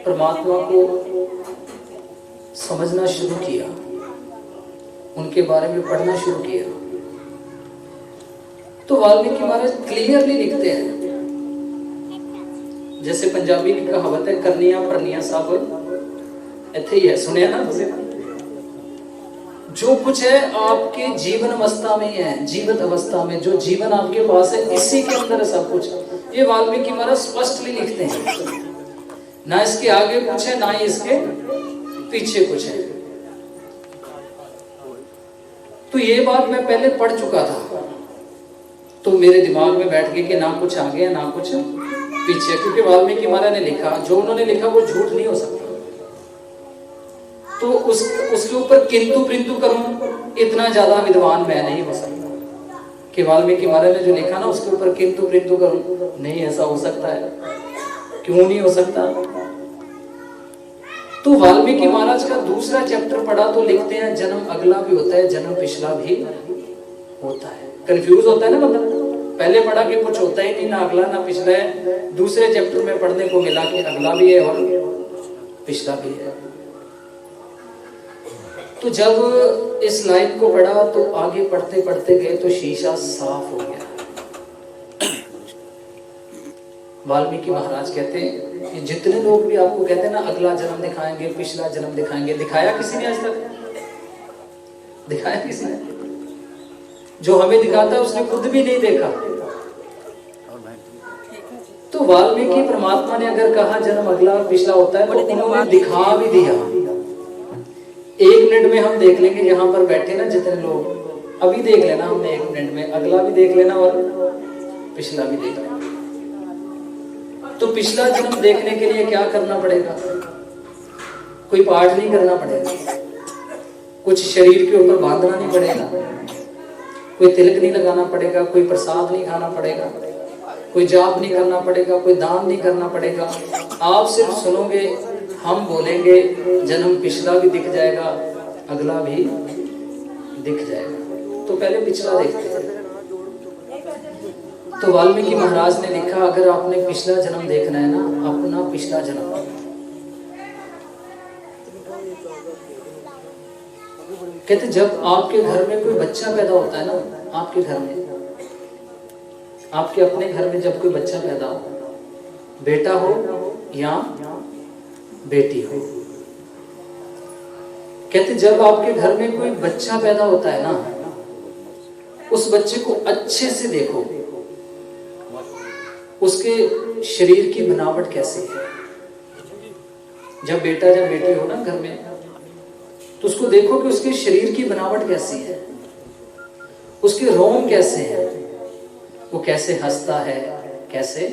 परमात्मा को समझना शुरू किया, उनके बारे में पढ़ना शुरू किया, तो वाल्मीकि महाराज क्लियरली लिखते हैं। जैसे पंजाबी की कहावत है, करनिया परनिया सब इथे ही है, सुने ना? जो कुछ है आपके जीवन अवस्था में है, जीवित अवस्था में जो जीवन आपके पास है, इसी के अंदर है सब कुछ। ये वाल्मीकि महाराज स्पष्टली लिखते हैं, ना इसके आगे कुछ है, ना ही इसके पीछे कुछ है। तो ये बात मैं पहले पढ़ चुका था, तो मेरे दिमाग में बैठ गई कि ना कुछ आगे है ना कुछ पीछे, क्योंकि वाल्मीकि महाराज ने लिखा, जो उन्होंने लिखा वो झूठ नहीं हो सकता। तो उसके ऊपर किंतु प्रिंतु करूं, इतना ज्यादा विद्वान मैं नहीं हो सकता कि वाल्मीकि महाराज ने जो लिखा ना उसके ऊपर किंतु प्रिंतु करूं। नहीं ऐसा हो सकता है, क्यों नहीं हो सकता? तो वाल्मीकि महाराज का दूसरा चैप्टर पढ़ा तो लिखते हैं जन्म अगला भी होता है, जन्म पिछला भी होता है। कंफ्यूज होता है ना बंदा, पहले पढ़ा कि कुछ होता ही नहीं, ना अगला ना पिछला है। दूसरे चैप्टर में पढ़ने को मिला कि अगला भी है और पिछला भी है। तो जब इस लाइन को पढ़ा तो आगे पढ़ते पढ़ते गए तो शीशा साफ हो गया। वाल्मीकि महाराज कहते हैं कि जितने लोग भी आपको कहते हैं ना अगला जन्म दिखाएंगे, पिछला जन्म दिखाएंगे, दिखाया किसी ने आज तक? दिखाया किसी ने? जो हमें दिखाता है उसने खुद भी नहीं देखा। तो वाल्मीकि परमात्मा ने अगर कहा जन्म अगला पिछला होता है तो उन्होंने दिखा भी दिया। 1 मिनट में हम देख लेंगे, यहाँ पर बैठे ना जितने लोग, अभी देख लेना हमने 1 मिनट में, अगला भी देख लेना और पिछला भी देख लेना। तो पिछला जन्म देखने के लिए क्या करना पड़ेगा? कोई पाठ नहीं करना पड़ेगा, कुछ शरीर के ऊपर बांधना नहीं पड़ेगा, कोई तिलक नहीं लगाना पड़ेगा, कोई प्रसाद नहीं खाना पड़ेगा, कोई जाप नहीं करना पड़ेगा, कोई दान नहीं करना पड़ेगा। आप सिर्फ सुनोगे, हम बोलेंगे, जन्म पिछला भी दिख जाएगा, अगला भी दिख जाएगा। तो पहले पिछला देखते हैं। तो वाल्मीकि महाराज ने लिखा, अगर आपने पिछला जन्म देखना है ना, अपना पिछला जन्म, कहते जब आपके घर में कोई बच्चा पैदा होता है ना, आपके घर में, आपके अपने घर में जब कोई बच्चा पैदा हो, बेटा हो या बेटी हो, कहते जब आपके घर में कोई बच्चा पैदा होता है ना, उस बच्चे को अच्छे से देखो, उसके शरीर की बनावट कैसी है। जब बेटा जब बेटी हो ना घर में, तो उसको देखो कि उसके शरीर की बनावट कैसी है, उसके रोम कैसे हैं, वो कैसे हंसता है, कैसे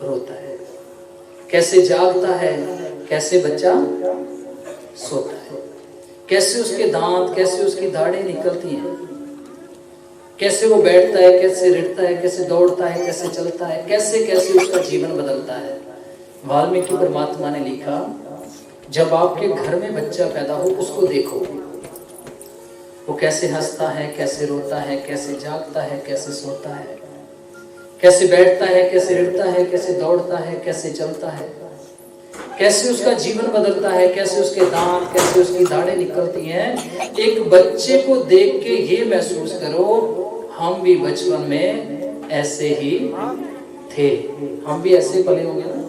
रोता है, कैसे जागता है, कैसे बच्चा सोता है, कैसे उसके दांत, कैसे उसकी दाढ़ें निकलती हैं, कैसे वो बैठता है, कैसे रिड़ता है, कैसे दौड़ता है, कैसे चलता है, कैसे कैसे उसका जीवन बदलता है। वाल्मीकि परमात्मा ने लिखा, जब आपके घर में बच्चा पैदा हो उसको देखो, वो कैसे हंसता है, कैसे रोता है, कैसे जागता है, कैसे सोता है, कैसे बैठता है, कैसे रिड़ता है, कैसे दौड़ता है, कैसे चलता है, कैसे उसका जीवन बदलता है, कैसे उसके दांत, कैसे उसकी दाढ़ें निकलती हैं। एक बच्चे को देख के ये महसूस करो, हम भी बचपन में ऐसे ही थे, हम भी ऐसे पले होंगे ना।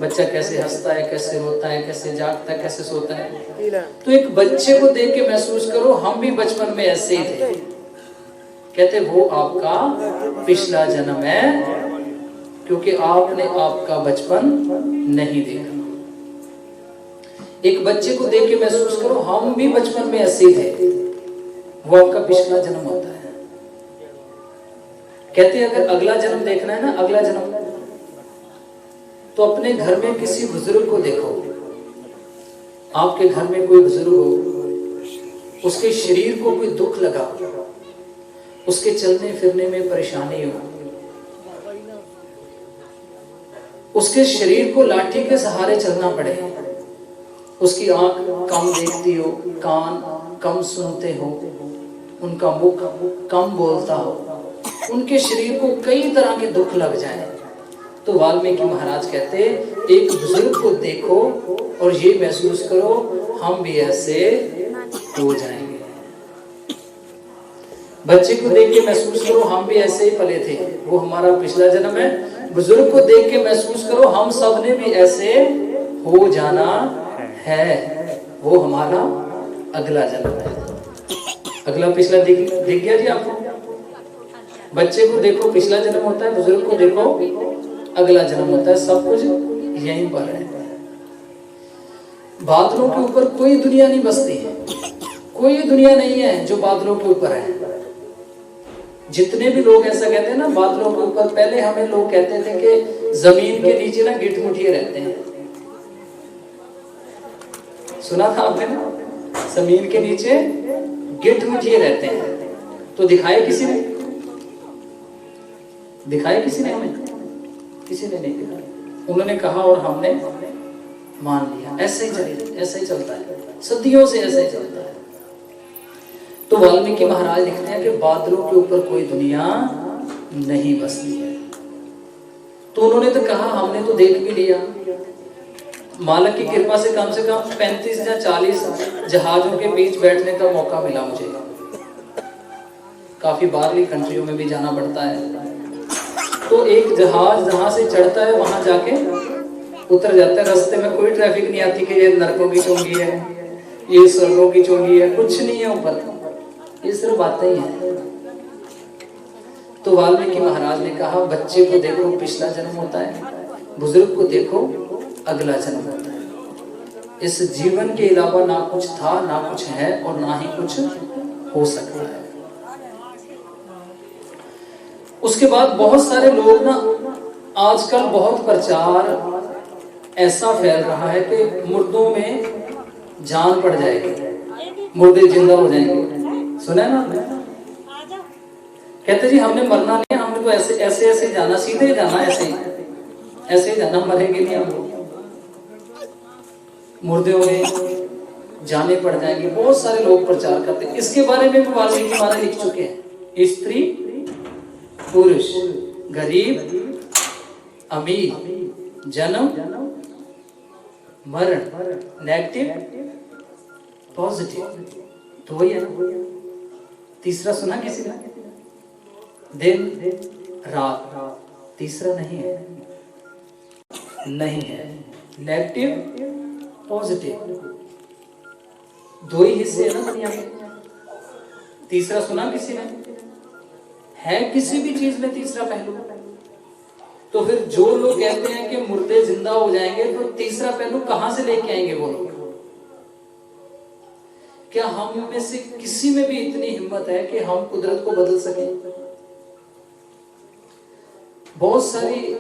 बच्चा कैसे हंसता है, कैसे रोता है, कैसे जागता है, कैसे सोता है। तो एक बच्चे को देख के महसूस करो, हम भी बचपन में ऐसे ही थे। कहते वो आपका पिछला जन्म है, क्योंकि आपने आपका बचपन नहीं देखा। एक बच्चे को देख के महसूस करो, हम भी बचपन में ऐसे ही थे, वो आपका पिछला जन्म होता है। कहते हैं अगर अगला जन्म देखना है ना, अगला जन्म, तो अपने घर में किसी बुजुर्ग को देखो। आपके घर में कोई बुजुर्ग हो, उसके शरीर को कोई दुख लगा, उसके चलने फिरने में परेशानी हो, उसके शरीर को लाठी के सहारे चलना पड़े, उसकी आंख कम देखती हो, कान कम सुनते हो, उनका मुख कम बोलता हो, उनके शरीर को कई तरह के दुख लग जाए, तो वाल्मीकि महाराज कहते एक बुजुर्ग को देखो और ये महसूस करो, हम भी ऐसे हो जाएंगे। बच्चे को देख के महसूस करो, हम भी ऐसे ही पले थे, वो हमारा पिछला जन्म है। बुजुर्ग को देख के महसूस करो, हम सब ने भी ऐसे हो जाना है, वो हमारा अगला जन्म है। अगला पिछला दिख गया जी आपको। बच्चे को देखो पिछला जन्म होता है, बुजुर्ग को देखो अगला जन्म होता है, सब कुछ यहीं पर है। बादलों के ऊपर कोई दुनिया नहीं बसती है, कोई दुनिया नहीं है जो बादलों के ऊपर है। जितने भी लोग ऐसा कहते हैं ना बादलों के ऊपर, पहले हमें लोग कहते थे कि जमीन के नीचे ना गिटमुटिये रहते हैं, सुना था आपने ना, जमीन के नीचे गिटमुटिये रहते हैं। तो दिखाए किसी ने, दिखाए किसी ने हमें? किसी ने नहीं दिखाया। उन्होंने कहा और हमने मान लिया, ऐसे ही चलता है, सदियों से ऐसे ही चलता है। तो वाल्मीकि महाराज लिखते हैं कि बादलों के ऊपर कोई दुनिया नहीं बसती है। तो उन्होंने तो कहा हमने तो देख भी लिया, मालिक की कृपा से कम 35 या 40 जहाजों के बीच बैठने का मौका मिला मुझे। काफी बाहरली कंट्रियों में भी जाना पड़ता है। तो एक जहाज जहां से चढ़ता है वहां जाके उतर जाता है, रास्ते में कोई ट्रैफिक नहीं आती कि ये नरकों की चोंगी है, ये स्वर्गों की चोंगी है, कुछ नहीं है ऊपर, ये सिर्फ बातें ही हैं। तो वाल्मीकि महाराज ने कहा बच्चे को देखो पिछला जन्म होता है, बुजुर्ग को देखो अगला जन्म होता है। इस जीवन के अलावा ना कुछ था, ना कुछ है और ना ही कुछ हो सकता है। उसके बाद बहुत सारे लोग ना आजकल बहुत प्रचार ऐसा फैल रहा है कि मुर्दों में जान पड़ जाएगी, मुर्दे जिंदा हो जाएंगे। सुना है ना? कहते जी हमने मरना नहीं, हमने तो ऐसे ऐसे ऐसे जाना, सीधे जाना, ऐसे ही जाना, मरेंगे नहीं हम लोग, मुर्दे में जाने पड़ जाएंगे। बहुत सारे लोग प्रचार करते हैं, इसके बारे में भी वाल्मीकि महाराज लिख चुके हैं। स्त्री पुरुष, गरीब अमीर, जन्म मरण, नेगेटिव पॉजिटिव, तो वही है ना। तीसरा सुना किसी ने? दिन रात, तीसरा नहीं है, नहीं है। नेगेटिव पॉजिटिव, दो ही हिस्से है ना दुनिया में। तीसरा सुना किसी ने? है किसी भी चीज में तीसरा पहलू? तो फिर जो लोग कहते हैं कि मुर्दे जिंदा हो जाएंगे, तो तीसरा पहलू कहां से लेके आएंगे वो लोग? क्या हम में से किसी में भी इतनी हिम्मत है कि हम कुदरत को बदल सकें? बहुत सारी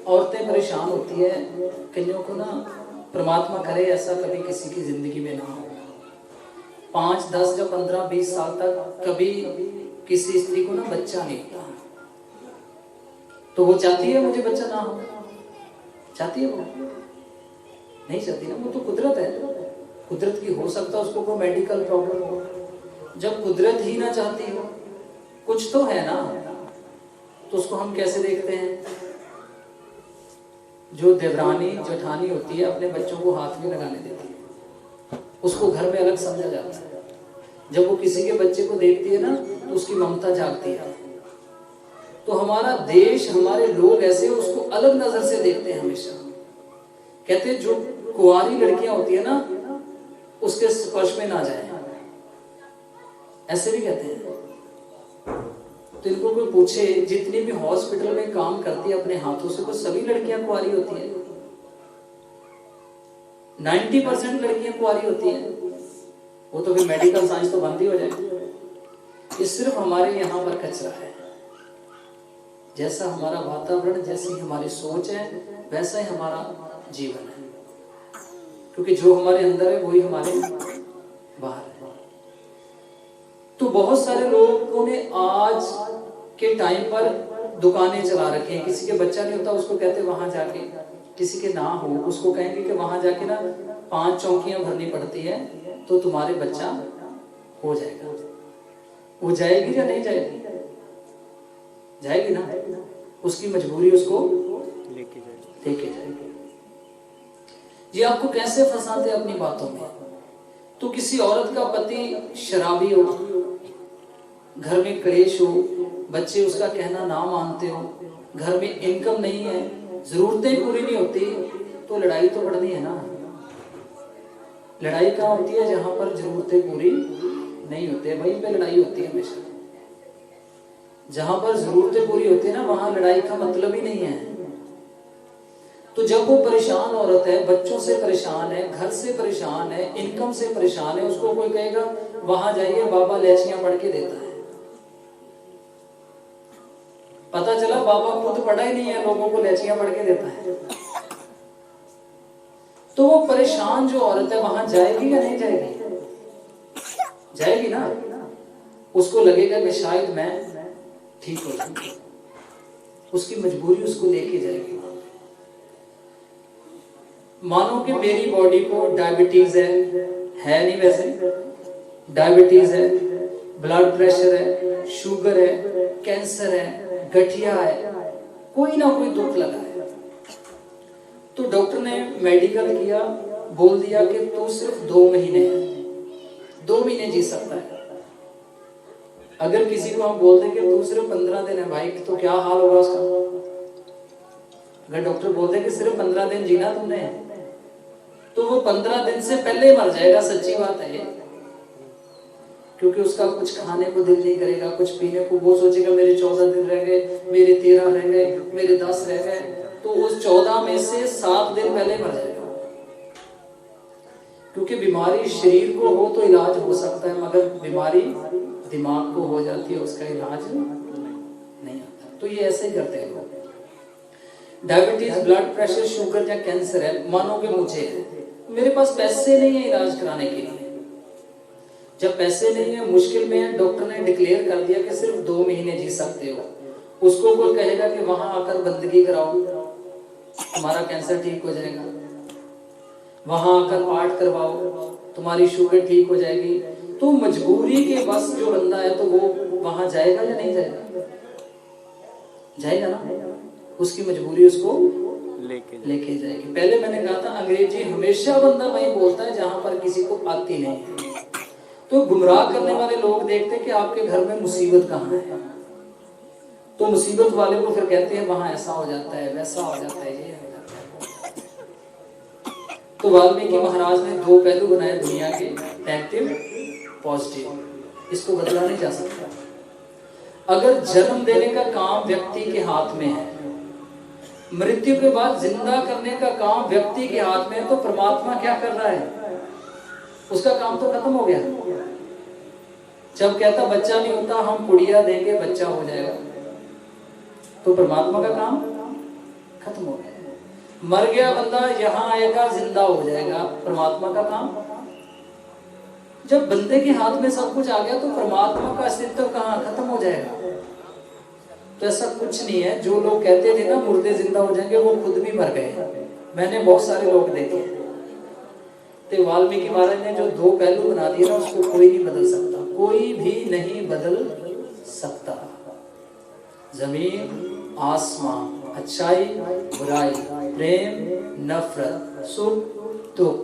औरतें परेशान होती है, कईयों को ना परमात्मा करे ऐसा कभी किसी की जिंदगी में ना हो, 5, 10 या 15, 20 साल तक कभी किसी स्त्री को ना बच्चा नहीं होता, तो वो चाहती है मुझे बच्चा ना हो? चाहती है? वो नहीं चाहती ना, वो तो कुदरत है, कुदरत की हो सकता है उसको कोई मेडिकल प्रॉब्लम हो। जब कुदरत ही ना चाहती हो, कुछ तो है ना, तो उसको हम कैसे देखते हैं? जो देवरानी जेठानी होती है अपने बच्चों को हाथ में लगाने देती है, उसको घर में अलग समझा जाता है। जब वो किसी के बच्चे को देखती है ना तो उसकी ममता जागती है। तो हमारा देश, हमारे लोग ऐसे उसको अलग नजर से देखते हैं हमेशा। कहते हैं जो कुंवारी लड़कियां होती है ना उसके स्पर्श में ना जाए, ऐसे भी कहते हैं। तो इनको कोई पूछे, जितनी भी हॉस्पिटल में काम करती है अपने हाथों से, वो सभी लड़कियां कुंवारी होती हैं? 90% लड़कियां कुंवारी होती हैं। वो तो फिर मेडिकल साइंस तो बंद ही हो जाएगी। ये सिर्फ हमारे यहाँ पर कचरा है। जैसा हमारा वातावरण, जैसी हमारी सोच है, वैसा ही हमारा जीवन है, क्योंकि जो हमारे अंदर है वही हमारे बाहर है। तो बहुत सारे लोगों ने आज के टाइम पर दुकानें चला रखे हैं। किसी के बच्चा नहीं होता उसको कहते वहां जाके, किसी के ना हो उसको कहेंगे कि वहां जाके ना 5 चौकियां भरनी पड़ती है तो तुम्हारे बच्चा हो जाएगा। वो जाएगी या नहीं जाएगी? जाएगी ना, उसकी मजबूरी उसको लेके जाएगी। ये आपको कैसे फंसाते अपनी बातों में। तो किसी औरत का पति शराबी हो, घर में क्लेश हो, बच्चे उसका कहना ना मानते हो, घर में इनकम नहीं है, जरूरतें पूरी नहीं होती, तो लड़ाई तो बढ़नी है ना। लड़ाई कहाँ होती है? जहां पर जरूरतें पूरी नहीं होती है वहीं पे लड़ाई होती है हमेशा। जहां पर जरूरतें पूरी होती है ना, वहां लड़ाई का मतलब ही नहीं है। तो जब वो परेशान औरत है, बच्चों से परेशान है, घर से परेशान है, इनकम से परेशान है, उसको कोई कहेगा वहां जाइए बाबा लैचियां पढ़ के देता है। पता चला बाबा खुद पढ़ा ही नहीं है, लोगों को लैचियां पढ़ के देता है। तो वो परेशान जो औरत है वहां जाएगी या नहीं जाएगी? जाएगी ना। उसको लगेगा कि शायद मैं ठीक हो जाऊंगी, उसकी मजबूरी उसको लेके जाएगी। मानो कि मेरी बॉडी को डायबिटीज है नहीं, वैसे डायबिटीज है, ब्लड प्रेशर है, शुगर है, कैंसर है, गठिया है, कोई ना कोई दुख लगा है। तो डॉक्टर ने मेडिकल किया, बोल दिया कि तू सिर्फ 2 महीने जी सकता है। अगर किसी को हम बोल दें कि तू सिर्फ 15 दिन है भाई, तो क्या हाल होगा उसका? अगर डॉक्टर बोल दे कि सिर्फ 15 दिन जीना तुमने, तो वो 15 दिन से पहले मर जाएगा। सच्ची बात है ये, क्योंकि उसका कुछ खाने को दिल नहीं करेगा, कुछ पीने को। वो सोचेगा मेरे 14 दिन रह गए, मेरे 13 रह गए, मेरे 10 रह गए, तो उस 14 में से 7 दिन पहले मर जाएगा। क्योंकि बीमारी शरीर को हो तो इलाज हो सकता है, मगर बीमारी दिमाग को हो जाती है, उसका इलाज नहीं आता। तो ये ऐसे ही करते हैं लोग। डायबिटीज, ब्लड प्रेशर, शुगर या कैंसर है, मानो कि मुझे है, मेरे पास पैसे नहीं है इलाज कराने के लिए। जब पैसे नहीं है, मुश्किल में है, डॉक्टर ने डिक्लेयर कर दिया कि सिर्फ 2 महीने जी सकते हो, उसको कोई कहेगा कि वहां आकर बंदगी कराओ, तुम्हारा कैंसर ठीक हो जाएगा, वहां आकर पाठ करवाओ, तुम्हारी शुगर ठीक हो जाएगी। तो मजबूरी के बस जो बंदा है, तो वो वहां जाएगा या नहीं जाएगा? जाएगा ना, उसकी मजबूरी उसको लेके जाएगी। पहले मैंने कहा था अंग्रेजी हमेशा बंदा वही बोलता है जहां पर किसी को आती नहीं है। तो गुमराह करने वाले लोग देखते कि आपके घर में मुसीबत कहाँ है, तो मुसीबत वाले को फिर कहते हैं वहां ऐसा हो जाता है, वैसा हो जाता है, ये हो जाता है। तो वाल्मीकि महाराज ने 2 पहलू बनाए दुनिया के, नेगेटिव, पॉजिटिव। इसको बदला नहीं जा सकता। अगर जन्म देने का काम व्यक्ति के हाथ में है, मृत्यु के बाद जिंदा करने का काम व्यक्ति के हाथ में है, तो परमात्मा क्या कर रहा है? उसका काम तो खत्म हो गया। जब कहता बच्चा नहीं होता, हम पुड़िया देंगे बच्चा हो जाएगा, तो परमात्मा का काम खत्म हो गया। मर गया बंदा, यहाँ आएगा जिंदा हो जाएगा, परमात्मा का काम। जब बंदे के हाथ में सब कुछ आ गया तो परमात्मा का अस्तित्व कहाँ, खत्म हो जाएगा। तो ऐसा कुछ नहीं है। जो लोग कहते थे ना मुर्दे जिंदा हो जाएंगे, वो खुद भी मर गए। मैंने बहुत सारे लोग देखे। तो वाल्मीकि महाराज ने जो दो पहलू बना दिए ना, उसको कोई नहीं बदल सकता, कोई भी नहीं बदल सकता। जमीन आसमां, अच्छाई बुराई, प्रेम नफरत, सुख दुख,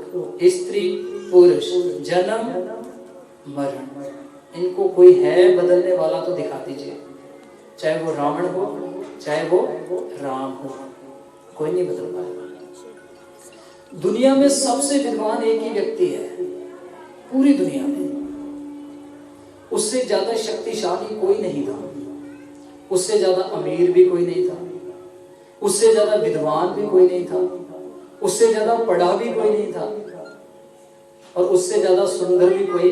स्त्री पुरुष, जन्म मरण, इनको कोई है बदलने वाला तो दिखा दीजिए। चाहे वो रावण हो, चाहे वो राम हो, कोई नहीं बदल पाएगा। दुनिया में सबसे विद्वान एक ही व्यक्ति है पूरी दुनिया में, उससे ज्यादा शक्तिशाली कोई नहीं था, उससे ज्यादा अमीर भी कोई नहीं था, उससे ज्यादा विद्वान भी कोई नहीं था, उससे ज्यादा पढ़ा भी कोई नहीं था, और उससे ज्यादा सुंदर भी कोई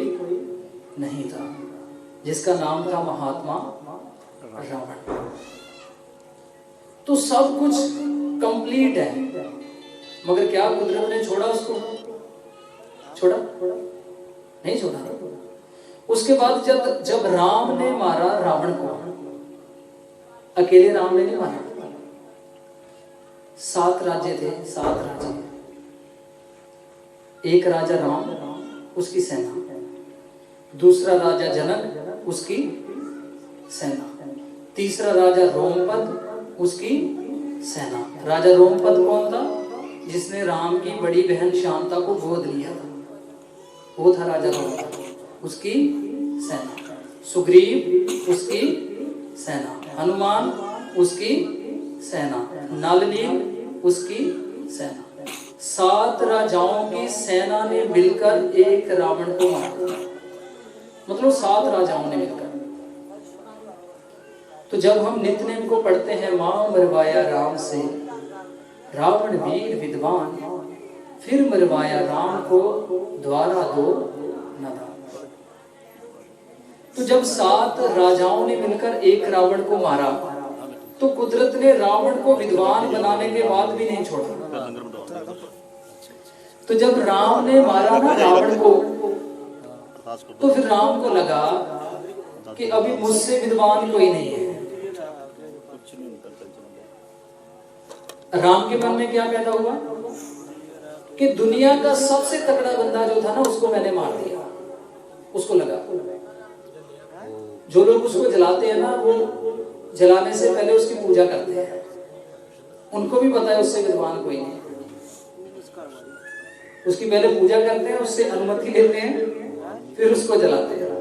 नहीं था, जिसका नाम था महात्मा रावण। तो सब कुछ कंप्लीट है, मगर क्या कुदरत ने छोड़ा उसको? छोड़ा नहीं, छोड़ा। उसके बाद जब राम ने मारा रावण को, अकेले राम ने नहीं मारा, 7 राज्य थे, 7 राज्य। एक राजा राम, उसकी सेना, दूसरा राजा जनक, उसकी सेना, तीसरा राजा रोमपद, उसकी सेना। राजा रोमपद कौन था? जिसने राम की बड़ी बहन शांता को गोद लिया था, वो था राजा रोमपद, उसकी सेना। सुग्रीव उसकी सेना, हनुमान उसकी सेना, नल उसकी सेना। 7 राजाओं की सेना ने मिलकर एक रावण को मारा, मतलब 7 राजाओं ने मिलकर। तो जब हम नित्यनेम को पढ़ते हैं, मां मरवाया राम से रावण वीर विद्वान, फिर मरवाया राम को द्वारा दो नदान। तो जब 7 राजाओं ने मिलकर एक रावण को मारा, तो कुदरत ने रावण को विद्वान बनाने के बाद भी नहीं छोड़ा। तो जब राम ने मारा ना रावण को, तो फिर राम को लगा कि अभी मुझसे विद्वान कोई नहीं है। राम के मन में क्या पैदा हुआ कि दुनिया का सबसे तगड़ा बंदा जो था ना, उसको मैंने मार दिया। उसको लगा, जो लोग उसको जलाते हैं ना, वो जलाने से पहले उसकी पूजा करते हैं। उनको भी पता है उससे विद्वान कोई नहीं, उसकी पहले पूजा करते हैं, उससे अनुमति लेते हैं, फिर उसको जलाते हैं।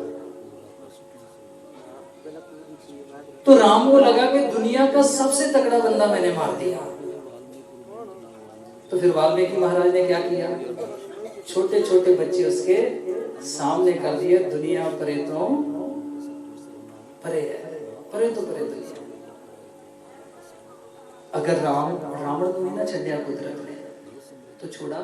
तो राम को लगा कि दुनिया का सबसे तगड़ा बंदा मैंने मार दिया। तो फिर वाल्मीकि महाराज ने क्या किया? छोटे छोटे बच्चे उसके सामने कर दिए, दुनिया परे तो परे है, परे तो परे दुनिया। अगर रावण को भी ना छड्या कुदरत ने, तो छोड़ा